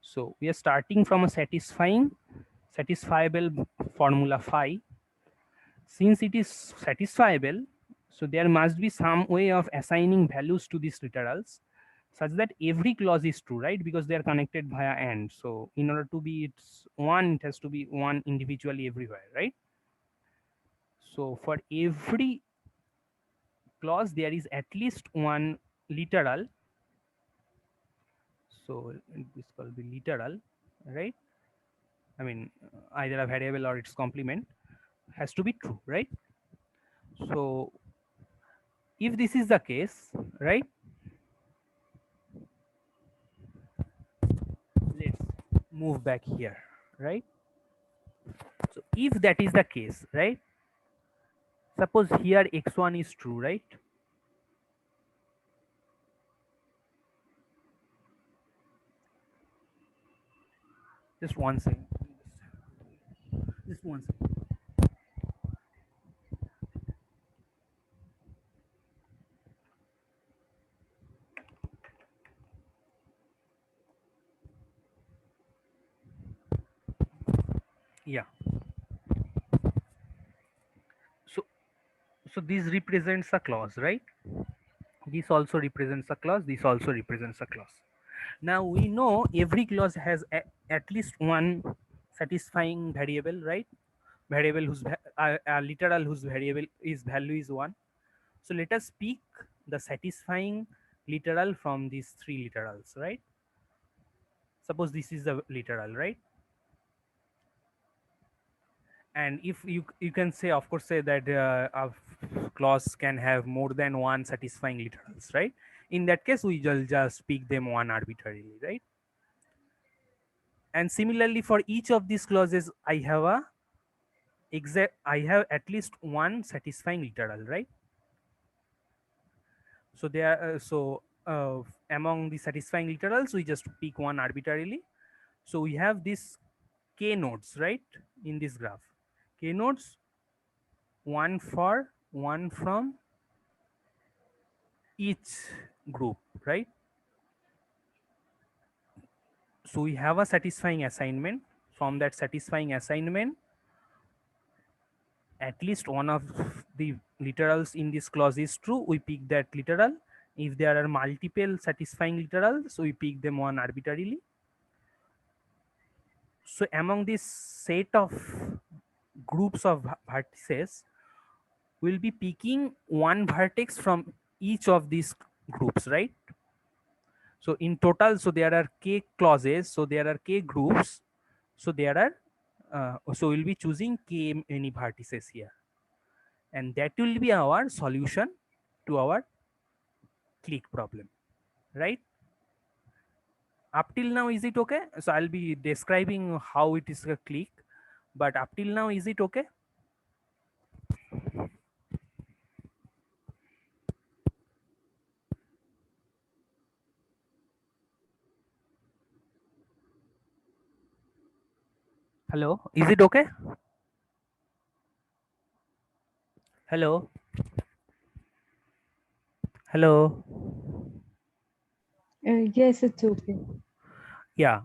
So we are starting from a satisfiable formula phi. Since it is satisfiable, so there must be some way of assigning values to these literals such that every clause is true, right? Because they are connected via and. So in order to be it's 1, it has to be 1 individually everywhere, right? So for every clause, there is at least one literal. So this called the literal, right? I mean, either a variable or its complement has to be true, right? So if this is the case, right, let's move back here, right? So if that is the case, right, suppose here x1 is true, right? Just one second. Just one second. Yeah. So this represents a clause, right? This also represents a clause. This also represents a clause. Now we know every clause has at least one satisfying variable, right? Variable whose literal whose variable is value is 1. So let us pick the satisfying literal from these three literals, right? Suppose this is the literal, right? And if you can say, of course, say that a clause can have more than one satisfying literals, right? In that case, we will just pick them one arbitrarily, right? And similarly, for each of these clauses, I have at least one satisfying literal, right? So there, among the satisfying literals, we just pick one arbitrarily. So we have this k nodes, right, in this graph. K nodes, one from each group, right? So we have a satisfying assignment. From that satisfying assignment, at least one of the literals in this clause is true, we pick that literal. If there are multiple satisfying literals, so we pick them one arbitrarily. So among this set of groups of vertices, we'll be picking one vertex from each of these groups, right? So in total, so there are k clauses, so there are k groups, so there are so we'll be choosing k many vertices here, and that will be our solution to our clique problem, right? Up till now, is it okay? So I'll be describing how it is a clique, but up till now, is it okay? Hello, is it okay? Hello. Hello. Yes, it's okay. Yeah.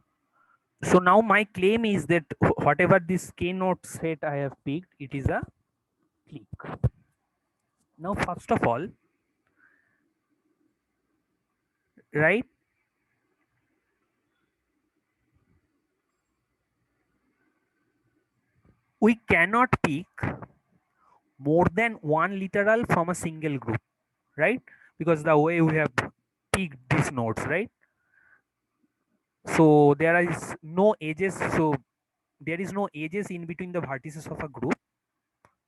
So now my claim is that whatever this k-note set I have picked, it is a clique. Now, first of all, right, we cannot pick more than one literal from a single group, right? Because the way we have picked these nodes, right? So there is no edges. So there is no edges in between the vertices of a group,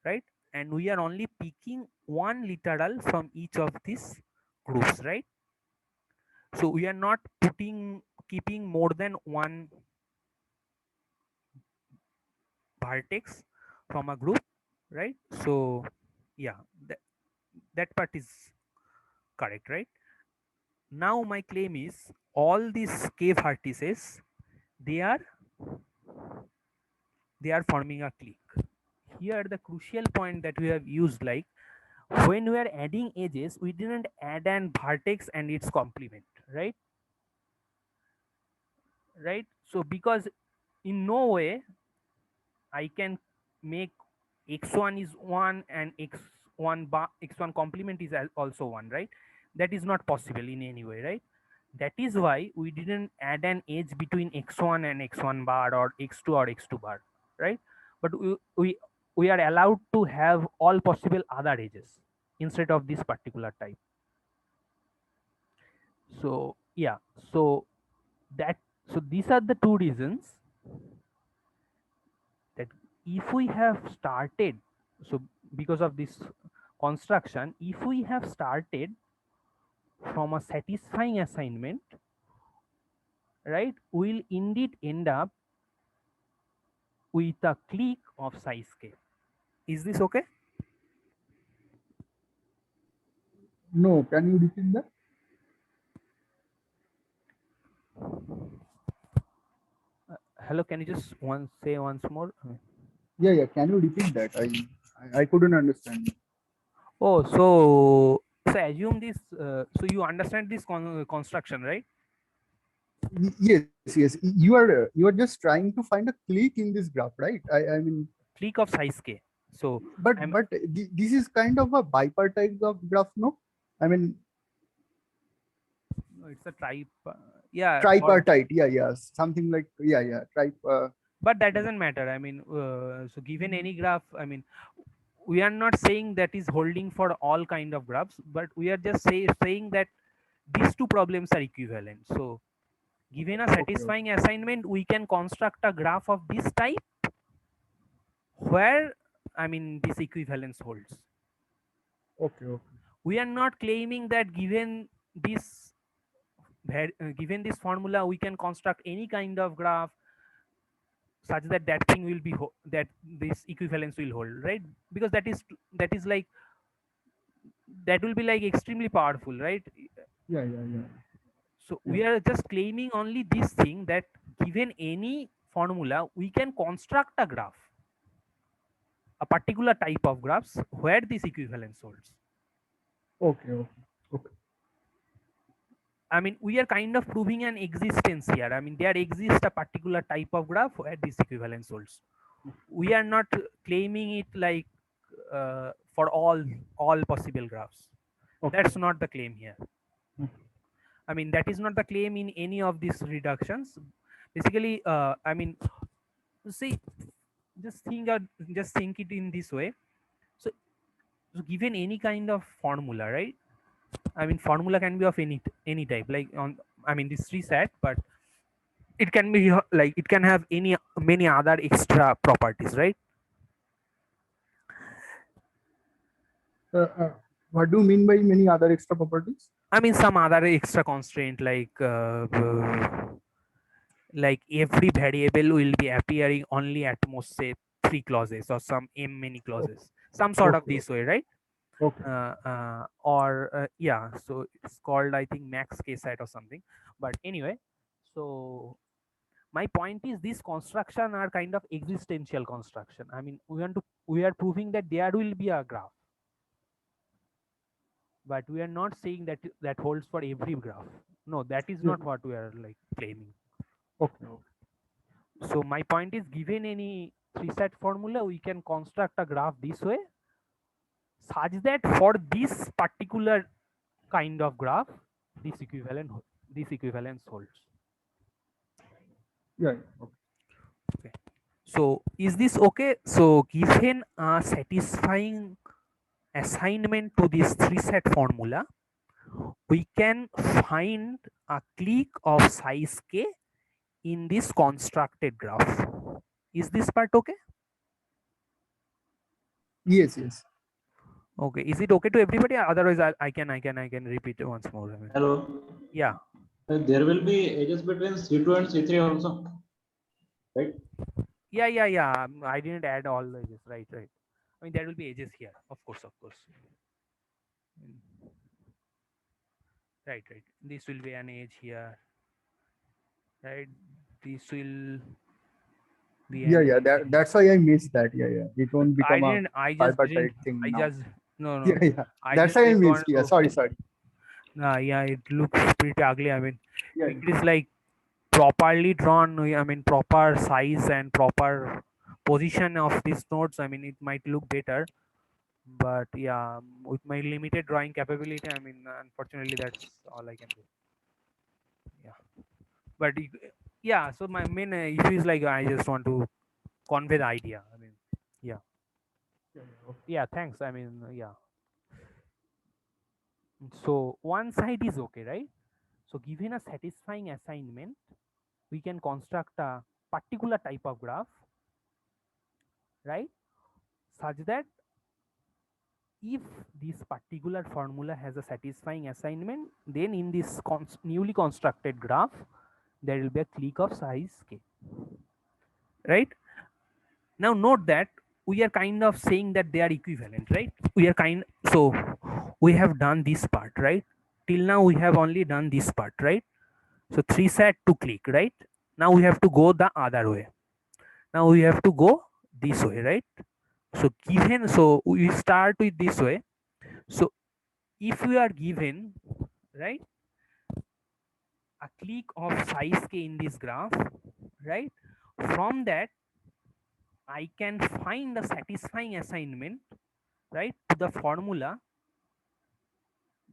right? And we are only picking one literal from each of these groups, right? So we are not keeping more than one vertex from a group, right? So yeah, that part is correct, right? Now my claim is all these k vertices, they are forming a clique. Here the crucial point that we have used, like when we are adding edges, we didn't add an vertex and its complement, right? Right. So because in no way I can make x1 is 1 and x1 complement is also 1, right? That is not possible in any way, right? That is why we didn't add an edge between x1 and x1 bar or x2 or x2 bar, right? But we are allowed to have all possible other edges instead of this particular type. So yeah, so that so these are the two reasons that if we have started, so because of this construction, if we have started from a satisfying assignment, right, we'll indeed end up with a clique of size k. Is this okay? No, can you repeat that? Hello, can you just say once more? Yeah, can you repeat that? I couldn't understand. Oh, so assume this. So you understand this construction, right? Yes. You are just trying to find a clique in this graph, right? I mean, Clique of size k. So but I'm this is kind of a bipartite of graph, no? I mean, no, it's a type. Yeah, tripartite. Yeah, something like tripe. but that doesn't matter. I mean, so given any graph, I mean, we are not saying that is holding for all kind of graphs, but we are just saying that these two problems are equivalent. So given a satisfying assignment, we can construct a graph of this type where, I mean, this equivalence holds. Okay. We are not claiming that given this formula we can construct any kind of graph such that that thing will be that this equivalence will hold, right? Because that is like that will be like extremely powerful, right? Yeah. So we are just claiming only this thing, that given any formula we can construct a graph, a particular type of graphs where this equivalence holds. Okay. I mean, we are kind of proving an existence here. I mean, there exists a particular type of graph where this equivalence holds. We are not claiming it like for all possible graphs. Okay. That's not the claim here. Okay. I mean, that is not the claim in any of these reductions. Basically, I mean, see, just think it in this way. So given any kind of formula, right? I mean, formula can be of any type, like I mean, this tree set, but it can be like it can have many other extra properties, right? What do you mean by many other extra properties? I mean, some other extra constraint like every variable will be appearing only at most say 3 clauses or some many clauses, some sort of this way, right? Okay. Yeah, so it's called, I think, max k set or something. But anyway, so my point is this construction are kind of existential construction. I mean, we are proving that there will be a graph. but we are not saying that that holds for every graph. No, that is Yeah. not what we are like claiming. Okay. So my point is, given any three-set formula, we can construct a graph this way, such that for this particular kind of graph, this equivalence holds. Yeah. Yeah. Okay. So is this okay? So given a satisfying assignment to this three-set formula, we can find a clique of size k in this constructed graph. Is this part okay? Yes. Yes. Okay. Is it okay to everybody? Otherwise, I can repeat it once more. I mean, Hello. yeah. There will be edges between C2 and C3 also, right? Yeah. I didn't add all the edges. Right. I mean, there will be edges here. Of course. Right. This will be an edge here. Right. This will be an Yeah. edge here. That's why I missed that. Yeah. It won't I become a didn't. I just tripartite didn't. thing I now. just no. Yeah. I That's just why I didn't missed. want Yeah. to. Sorry. Yeah. It looks pretty ugly. I mean, Yeah. it is like properly drawn. I mean, proper size and proper position of these nodes. I mean, it might look better. But yeah, with my limited drawing capability, I mean, unfortunately, that's all I can do. Yeah. But yeah, so my main issue is like I just want to convey the idea. I mean, yeah. Thanks. I mean, yeah. So one side is okay, right? So given a satisfying assignment, we can construct a particular type of graph, right? Such that if this particular formula has a satisfying assignment, then in this newly constructed graph, there will be a clique of size k, right? Now note that we are kind of saying that they are equivalent, right? So we have done this part, right? Till now we have only done this part, right? So three set to clique, right? Now we have to go the other way. Now we have to go this way, right? So we start with this way. So if we are given, right, a clique of size k in this graph, right, from that I can find a satisfying assignment, right, to the formula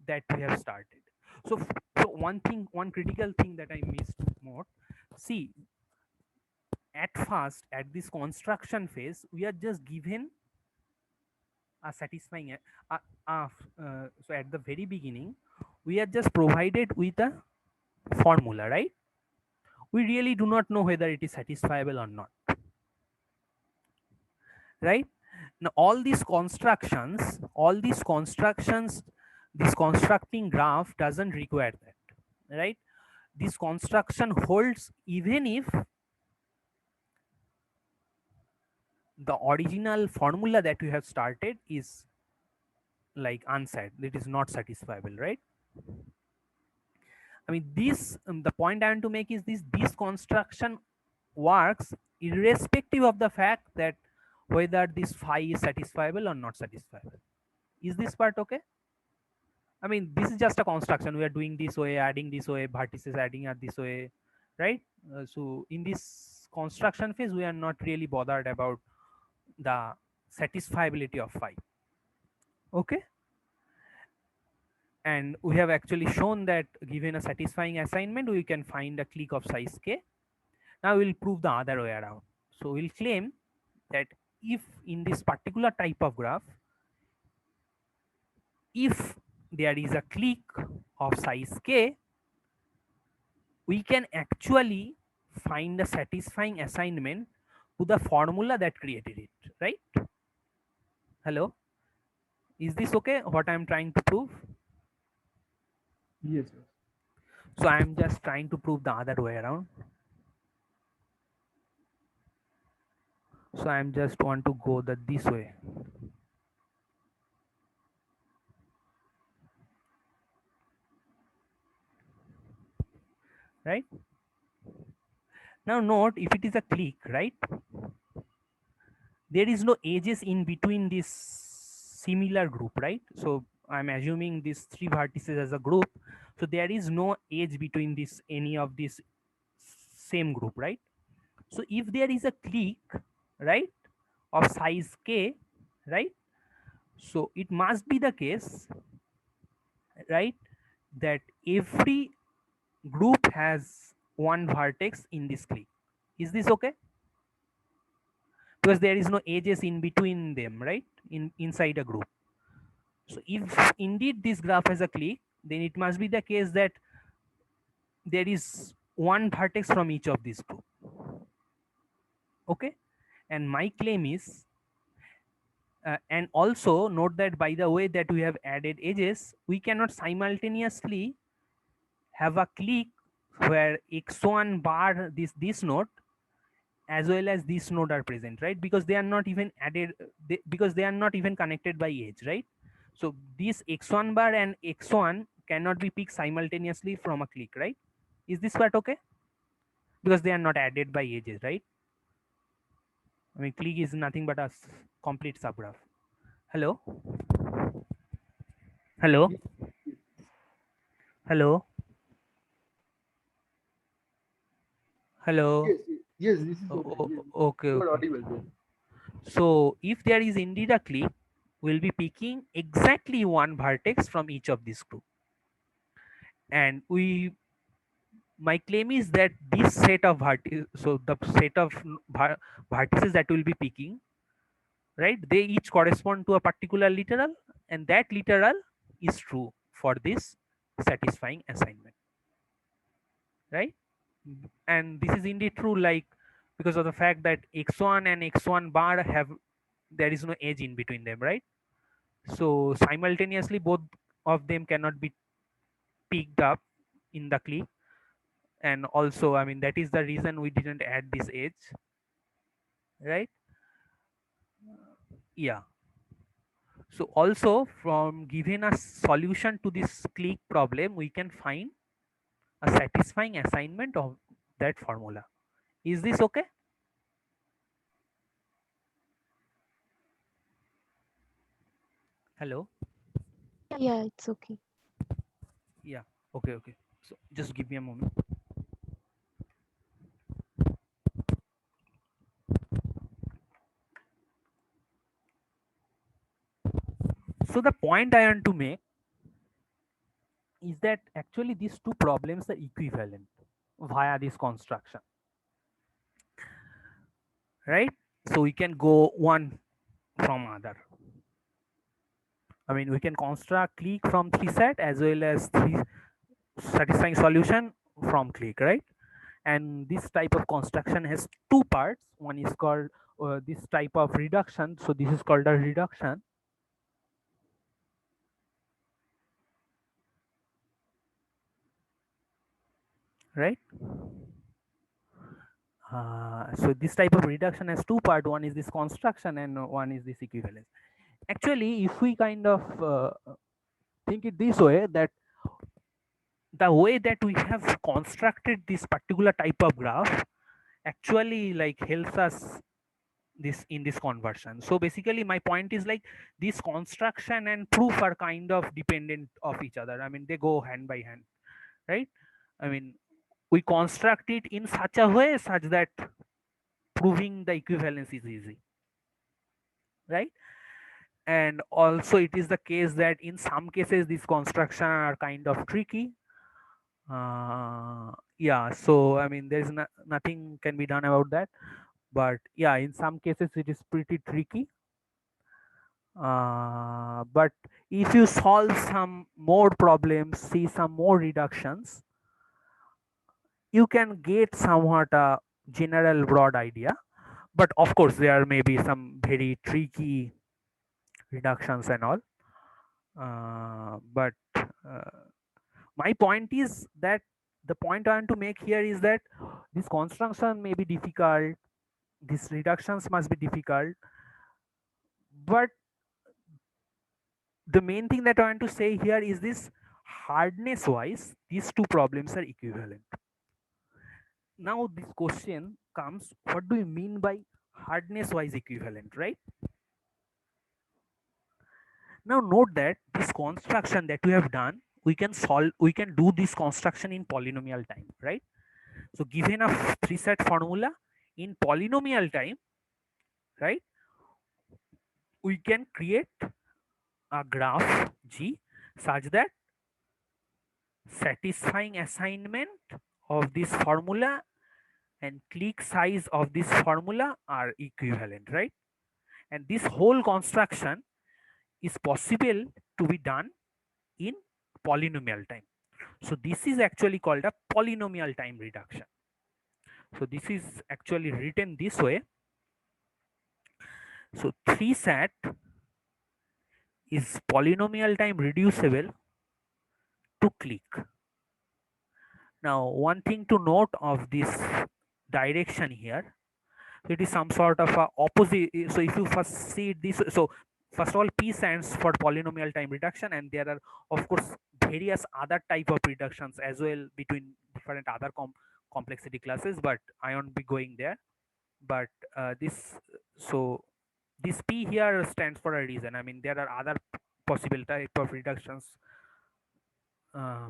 that we have started. So one critical thing that I missed more, see, at first at this construction phase we are just given a satisfying so at the very beginning we are just provided with a formula, right? We really do not know whether it is satisfiable or not, right? Now this constructions, this constructing graph doesn't require that, right? This construction holds even if the original formula that we have started is like unsaid, it is not satisfiable, right? I mean, this the point I want to make is this construction works irrespective of the fact that whether this phi is satisfiable or not satisfiable. Is this part okay? I mean, this is just a construction. We are doing this way, adding this way, vertices adding at this way, right? So in this construction phase, we are not really bothered about the satisfiability of phi. Okay. And we have actually shown that given a satisfying assignment, we can find a clique of size k. Now we'll prove the other way around. So we'll claim that if in this particular type of graph, if there is a clique of size k, we can actually find a satisfying assignment to the formula that created it, right? Hello? Is this okay, what I'm trying to prove? Yes. So I'm just trying to prove the other way around. So I'm just want to go this way. Right? Now note, if it is a clique, right? There is no edges in between this similar group, right? So I'm assuming these three vertices as a group, so there is no edge between this any of this same group, right? So if there is a clique, right, of size k, right, so it must be the case, right, that every group has one vertex in this clique. Is this okay? Because there is no edges in between them, right, inside a group. So if indeed this graph has a clique, then it must be the case that there is one vertex from each of these group. Okay, and my claim is and also note that by the way that we have added edges, we cannot simultaneously have a clique where x1 bar this node as well as this node are present, right? Because they are not even added, because they are not even connected by edge, right? So this x1 bar and x1 cannot be picked simultaneously from a clique, right? Is this part okay? Because they are not added by edges, right? I mean, clique is nothing but a complete subgraph. Hello? Hello? Hello? Hello? Yes, yes, this is okay. Yes, Okay, you are okay. audible there. So if there is indeed a clique, we'll be picking exactly one vertex from each of this group. And my claim is that this set of vertices, so the set of vertices that we'll be picking, right, they each correspond to a particular literal, and that literal is true for this satisfying assignment, right? And this is indeed true, like because of the fact that x1 and x1 bar have, there is no edge in between them, right? So simultaneously both of them cannot be picked up in the clique. And also, I mean, that is the reason we didn't add this edge, right? Yeah. So also, from given a solution to this clique problem, we can find a satisfying assignment of that formula. Is this okay? Hello? Yeah, it's okay. Yeah. Okay, okay. So just give me a moment. So the point I want to make is that actually these two problems are equivalent via this construction, right? So we can go one from other. I mean, we can construct clique from 3 set as well as 3 satisfying solution from clique, right? And this type of construction has two parts. One is called this type of reduction. So this is called a reduction. Right? So this type of reduction has two parts. One is this construction and one is this equivalence. Actually, if we kind of think it this way, that the way that we have constructed this particular type of graph actually like helps us this in this conversion. So basically my point is like this construction and proof are kind of dependent of each other. I mean, they go hand by hand, right? I mean, we construct it in such a way such that proving the equivalence is easy, right? And also it is the case that in some cases these construction are kind of tricky. Yeah, so I mean there's nothing can be done about that, but yeah, in some cases it is pretty tricky. But if you solve some more problems, see some more reductions, you can get somewhat a general broad idea. But of course there may be some very tricky reductions and all. But my point is that the point I want to make here is that this construction may be difficult, these reductions must be difficult, but the main thing that I want to say here is this: hardness wise, these two problems are equivalent. Now this question comes, what do you mean by hardness wise equivalent, right? Now note that this construction that we have done, we can do this construction in polynomial time, right? So given a three set formula in polynomial time, right, we can create a graph G such that satisfying assignment of this formula and clique size of this formula are equivalent, right? And this whole construction is possible to be done in polynomial time. So this is actually called a polynomial time reduction. So this is actually written this way. So 3 sat is polynomial time reducible to clique. Now one thing to note of this direction here, it is some sort of a opposite. So if you first see this, so first of all, P stands for polynomial time reduction, and there are of course various other type of reductions as well between different other complexity classes, but I won't be going there. But so this P here stands for a reason. I mean, there are other possible type of reductions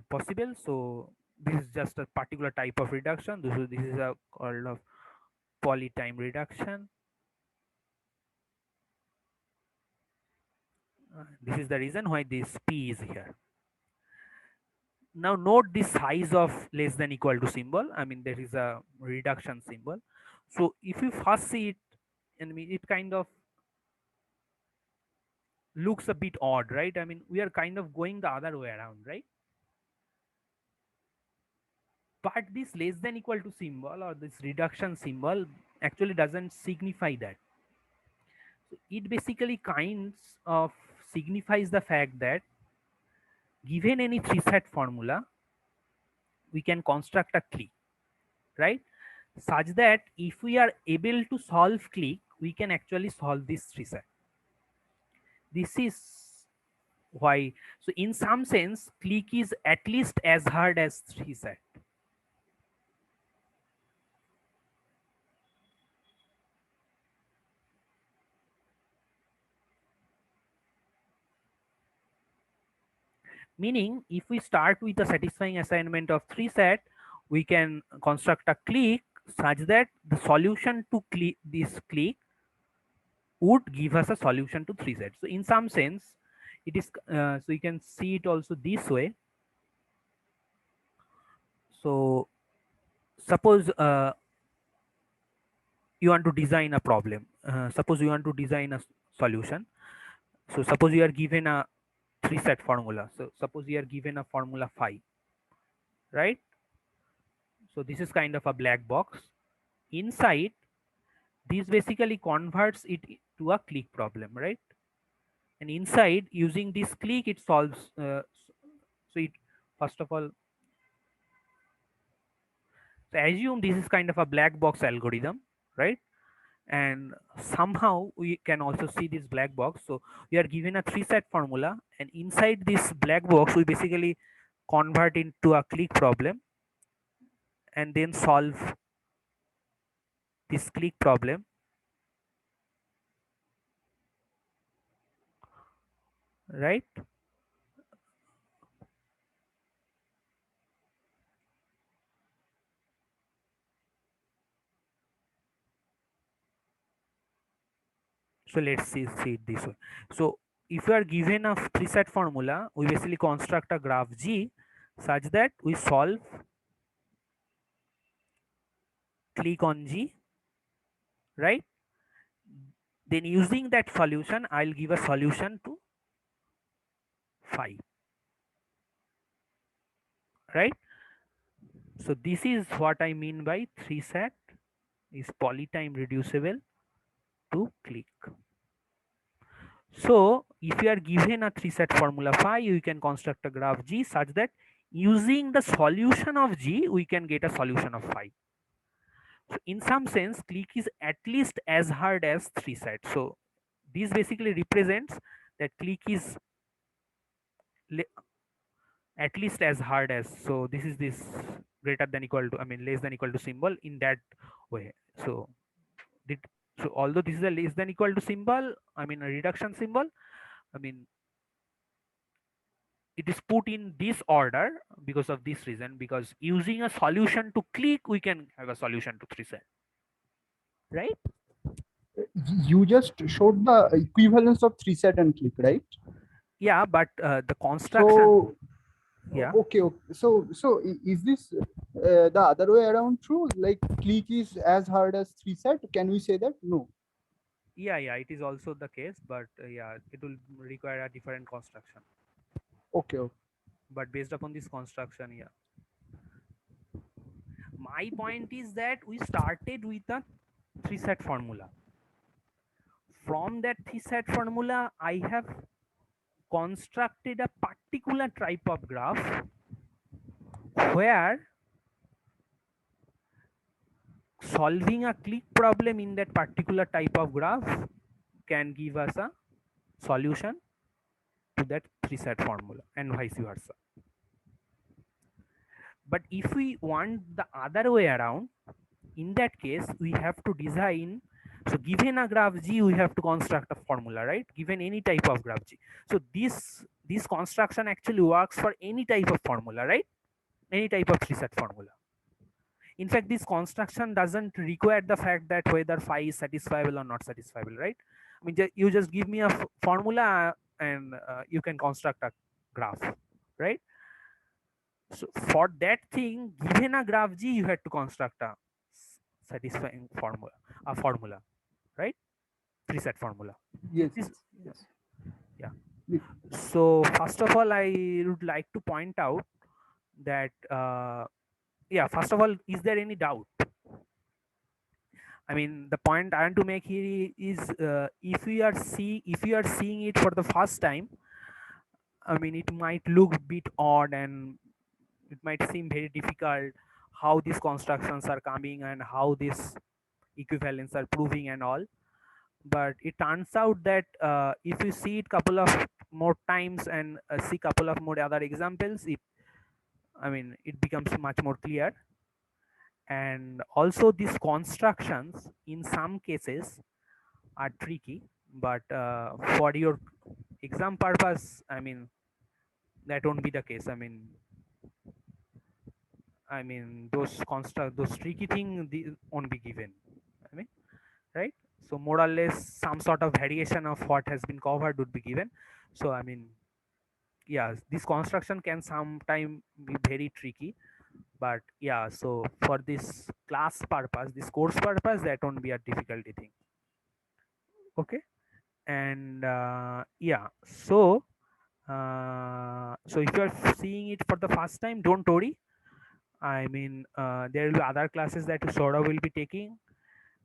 possible. So this is just a particular type of reduction. This is a called of poly time reduction. This is the reason why this P is here. Now note the size of less than equal to symbol. I mean, there is a reduction symbol. So if you first see it, I mean, it kind of looks a bit odd, right? I mean, we are kind of going the other way around, right? But this less than equal to symbol or this reduction symbol actually doesn't signify that. So it basically kinds of signifies the fact that given any three set formula, we can construct a clique, right? Such that if we are able to solve clique, we can actually solve this three set. This is why. So in some sense, clique is at least as hard as three set. Meaning, if we start with a satisfying assignment of three set, we can construct a clique such that the solution to this clique would give us a solution to three sets. So in some sense, it is so you can see it also this way. So suppose you want to design a problem. Suppose you want to design a solution. So suppose you are given a three set formula. So suppose you are given a formula phi, right? So this is kind of a black box. Inside, this basically converts it to a clique problem, right? And inside, using this clique, it solves. So it first of all, so assume this is kind of a black box algorithm, right? And somehow we can also see this black box. So we are given a three set formula, and inside this black box, we basically convert into a clique problem and then solve this clique problem, right? So let's see it this way. So if you are given a three set formula, we basically construct a graph G such that we solve clique on G, right? Then using that solution, I'll give a solution to phi, right? So this is what I mean by three set is polytime reducible to clique. So if you are given a three set formula phi, you can construct a graph G such that using the solution of G, we can get a solution of phi. So in some sense, clique is at least as hard as three set. So this basically represents that clique is at least as hard as. So this is this greater than equal to, I mean less than equal to symbol in that way. So so although this is a less than equal to symbol, I mean a reduction symbol, I mean it is put in this order because of this reason, because using a solution to click we can have a solution to 3 set, right? You just showed the equivalence of 3 set and click, right? Yeah, but the construction, So yeah, okay, so is this the other way around true? Like click is as hard as 3 set? Can we say that? No. yeah, it is also the case, but yeah, it will require a different construction, Okay, okay. but based upon this construction, yeah. My point is that we started with a 3 set formula. From that 3 set formula I have constructed a particular type of graph where solving a click problem in that particular type of graph can give us a solution to that 3 set formula and vice versa. But if we want the other way around, in that case we have to design, so given a graph G we have to construct a formula, right? Given any type of graph G, so this construction actually works for any type of formula, right? Any type of 3 set formula. In fact, this construction doesn't require the fact that whether phi is satisfiable or not satisfiable, right? I mean, you just give me a formula and you can construct a graph, right? So for that thing, given a graph G, you had to construct a satisfying formula, right? 3 set formula. Yes, This, yes. yeah. Yes. So first of all, I would like to point out that yeah, first of all, is there any doubt? I mean, the point I want to make here is if you are seeing it for the first time, I mean, it might look a bit odd and it might seem very difficult how these constructions are coming and how this equivalence are proving and all. But it turns out that if you see it couple of more times and see couple of more other examples, it becomes much more clear. And also these constructions in some cases are tricky, but for your exam purpose, that won't be the case. Those tricky things won't be given. I mean, right? So more or less some sort of variation of what has been covered would be given. So yeah, this construction can sometime be very tricky, but yeah, so for this class purpose, this course purpose, that won't be a difficulty thing. Okay. And yeah, so so if you are seeing it for the first time, don't worry. There will be other classes that you sort of will be taking,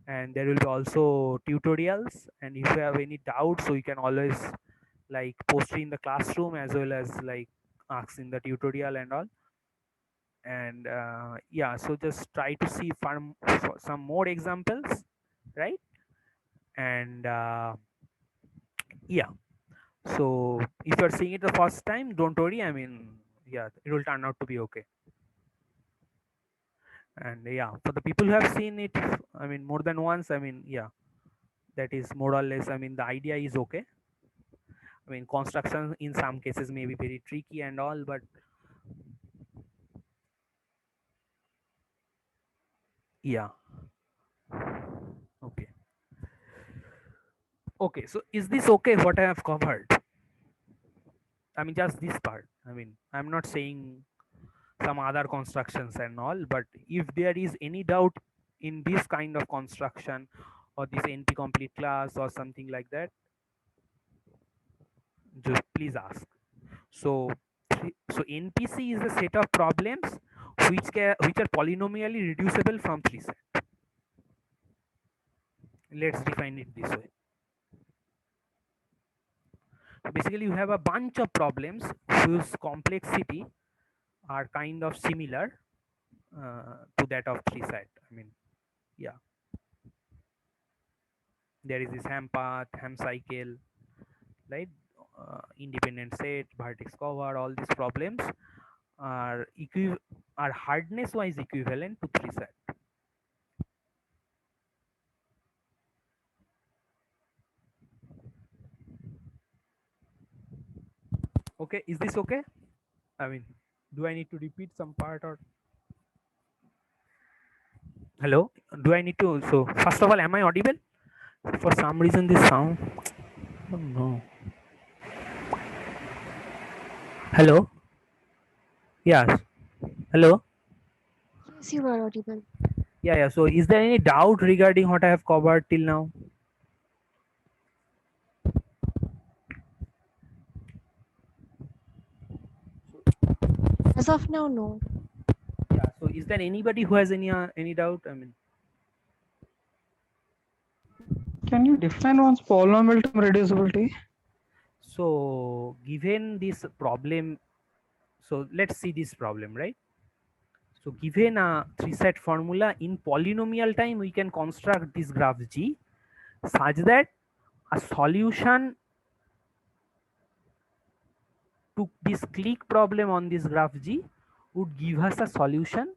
and there will be also tutorials. And if you have any doubts, so you can always like post it in the classroom as well as like ask in the tutorial and all. And yeah, so just try to see for some more examples, right? And yeah, so if you're seeing it the first time, don't worry. Yeah, it will turn out to be okay. And yeah, for the people who have seen it, more than once, yeah, that is more or less, the idea is okay. Construction in some cases may be very tricky and all, but yeah. Okay. Okay, so is this okay what I have covered? Just this part. I'm not saying some other constructions and all, but if there is any doubt in this kind of construction or this NP complete class or something like that, just please ask. So so NPC is a set of problems which are polynomially reducible from 3 set. Let's define it this way. So basically you have a bunch of problems whose complexity are kind of similar to that of 3 set. Yeah, there is this ham path, ham cycle, right? Independent set, vertex cover, all these problems are hardness wise equivalent to 3 set. Okay, is this okay? I mean, do I need to repeat some part or? Hello? Do I need to? So, first of all, am I audible? For some reason, this sound. I don't know. Hello? Yes. Hello? Yes, you are audible. Yeah, yeah. So, is there any doubt regarding what I have covered till now? As of now, no. Yeah. So, is there anybody who has any doubt? I mean, Can you define once polynomial term reducibility? so given this problem, so let's see this problem, right? So, given a three-set formula in polynomial time, we can construct this graph G such that a solution to this clique problem on this graph G would give us a solution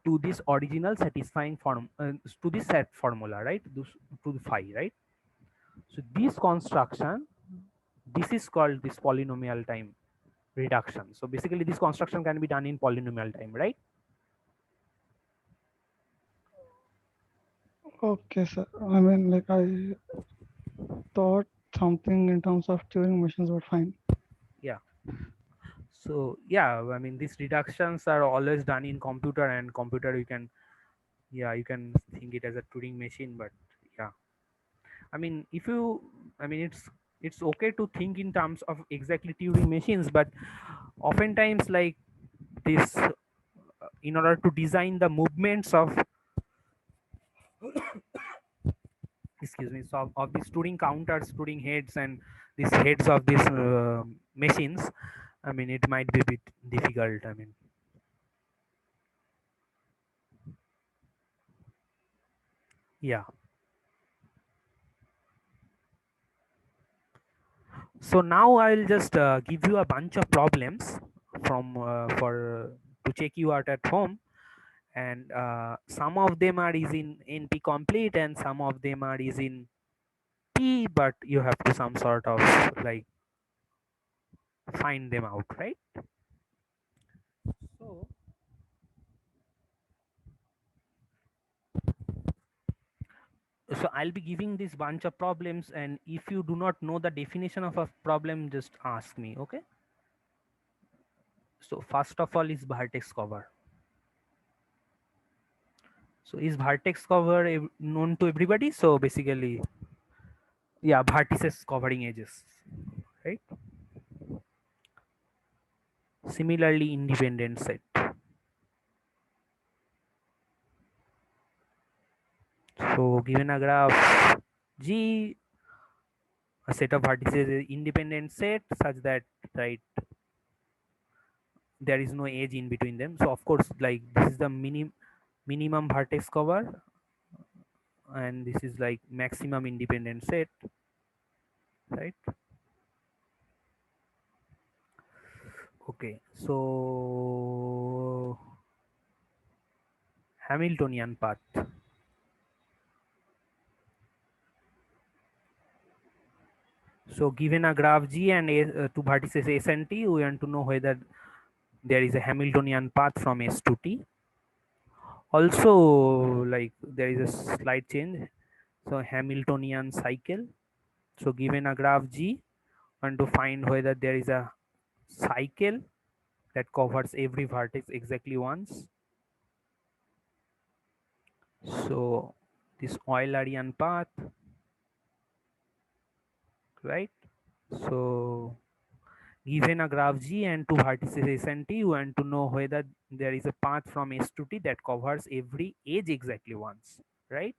to this original satisfying form, to this set formula, right? To the phi, right? So this construction, this is called this polynomial time reduction. So basically this construction can be done in polynomial time, right? Okay, sir. I mean, like I thought something in terms of Turing machines, but fine. Yeah. So yeah, I mean these reductions are always done in computer, and computer you can, yeah, you can think it as a Turing machine, but yeah, I mean if you, I mean it's okay to think in terms of exactly Turing machines, but oftentimes like this, in order to design the movements of excuse me, so of these Turing counters, Turing heads, and these heads of these machines, I mean it might be a bit difficult. I mean, yeah. So now I'll just give you a bunch of problems from for to check you out at home, and some of them are is in NP complete and some of them are is in P, but you have to some sort of like find them out, right? So I'll be giving this bunch of problems, and if you do not know the definition of a problem, just ask me, okay? So first of all is vertex cover. So is vertex cover known to everybody? So basically, yeah, vertices covering edges, right? Similarly, independent set. So given a graph G, a set of vertices is independent set such that, right, there is no edge in between them. So of course, like this is the minimum vertex cover, and this is like maximum independent set, right? Okay, so Hamiltonian path. So given a graph G and two vertices S and T, we want to know whether there is a Hamiltonian path from S to T. Also, like there is a slight change. So Hamiltonian cycle. So given a graph G, want to find whether there is a cycle that covers every vertex exactly once. So this Eulerian path, right? So given a graph G and two vertices S and T, you want to know whether there is a path from S to T that covers every edge exactly once, right?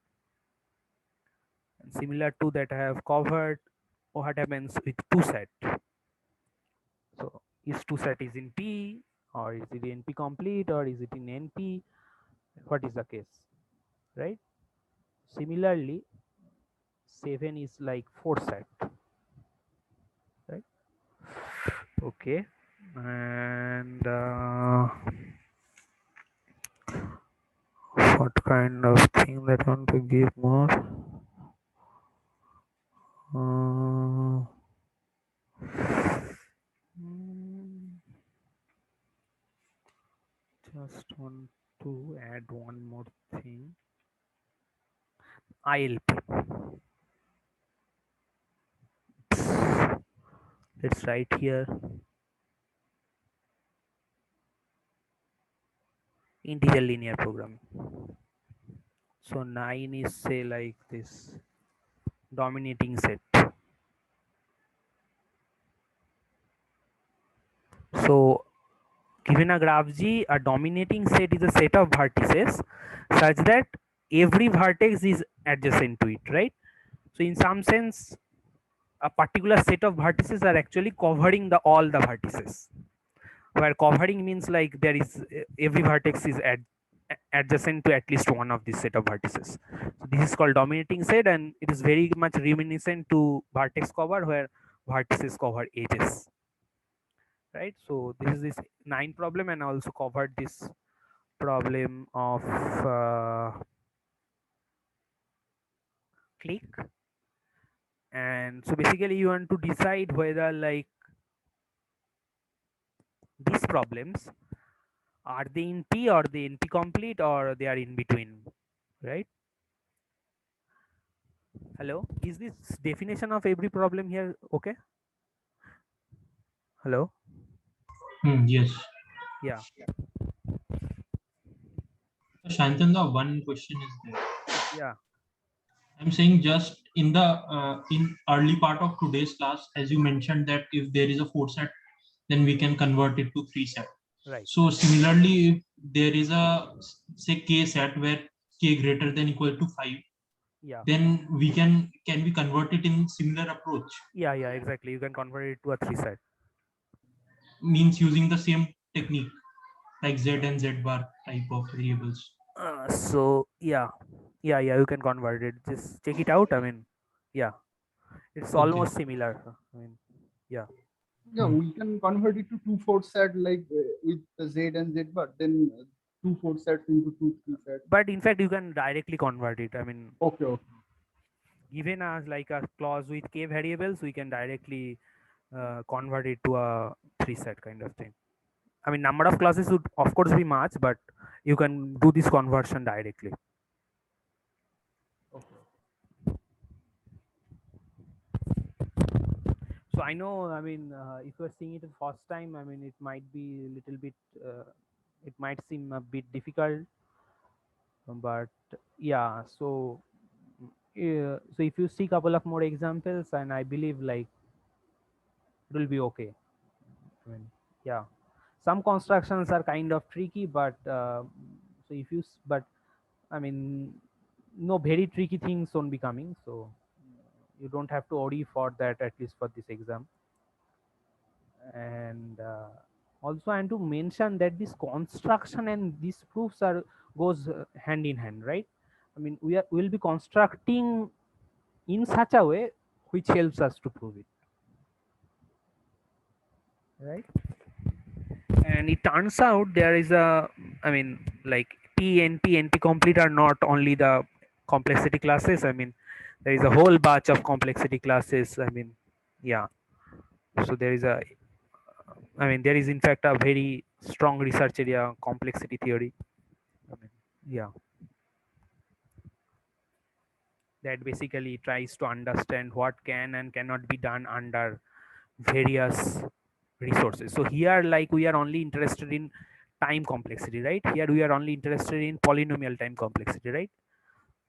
And similar to that I have covered what happens with two set. So is two set is in P, or is it NP complete, or is it in NP? What is the case, right? Similarly, 7 is like 4 set, right? Okay, and what kind of thing that I want to give more? Uh, just want to add one more thing. ILP. Let's write here integer linear programming. So 9 is say like this dominating set. So given a graph G, a dominating set is a set of vertices such that every vertex is adjacent to it, right? So in some sense, a particular set of vertices are actually covering all the vertices. Where covering means like there is every vertex is adjacent to at least one of this set of vertices. So this is called dominating set, and it is very much reminiscent to vertex cover where vertices cover edges. Right, so this is this 9 problem, and I also covered this problem of click. And so basically you want to decide whether like these problems are they in P or they NP complete or they are in between, right? Hello, is this definition of every problem here okay? Hello? Yes. Yeah. Shantanu, one question is there. Yeah. I'm saying just in the in early part of today's class, as you mentioned that if there is a 4 set, then we can convert it to 3 set. Right. So similarly, if there is a say k set where k greater than equal to 5, Yeah. then we can we convert it in similar approach? Yeah, exactly. You can convert it to a 3 set. Means using the same technique like z and z bar type of variables. So yeah, you can convert it. Just check it out. I mean, yeah, it's Okay. almost similar. I mean, yeah. Yeah, we can convert it to 2/4 set like with the Z and Z, but then 2/4 sets into 2/3 sets. But in fact, you can directly convert it. I mean, Okay. given us like a clause with k variables, we can directly convert it to a 3 set kind of thing. I mean, number of clauses would of course be much, but you can do this conversion directly. So I know, I mean, if you're seeing it the first time, I mean, it might be a little bit, it might seem a bit difficult, but yeah. So, so if you see a couple of more examples, and I believe like it will be okay. I mean, yeah, some constructions are kind of tricky, but so if you, but I mean, no very tricky things won't be coming, so you don't have to worry for that, at least for this exam. And also I want to mention that this construction and these proofs are goes hand in hand, right? I mean, will be constructing in such a way which helps us to prove it, right? And it turns out there is a, I mean, like P, NP, NP complete are not only the complexity classes. I mean, there is a whole batch of complexity classes. I mean, yeah. So there is a, I mean, there is in fact a very strong research area, complexity theory. I mean, yeah. That basically tries to understand what can and cannot be done under various resources. So here, like, we are only interested in time complexity, right? Here we are only interested in polynomial time complexity, right?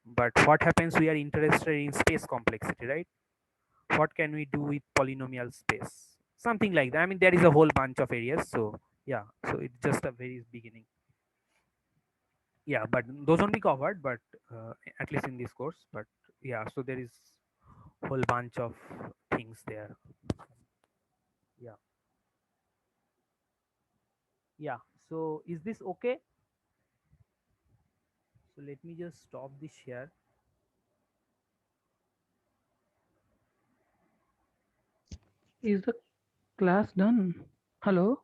But what happens, we are interested in space complexity, right? What can we do with polynomial space? Something like that. I mean, there is a whole bunch of areas. So yeah, so it's just a very beginning. Yeah, but those won't be covered, but at least in this course. But yeah, so there is whole bunch of things there. Yeah. Yeah, so is this okay? So let me just stop this here. Is the class done? Hello?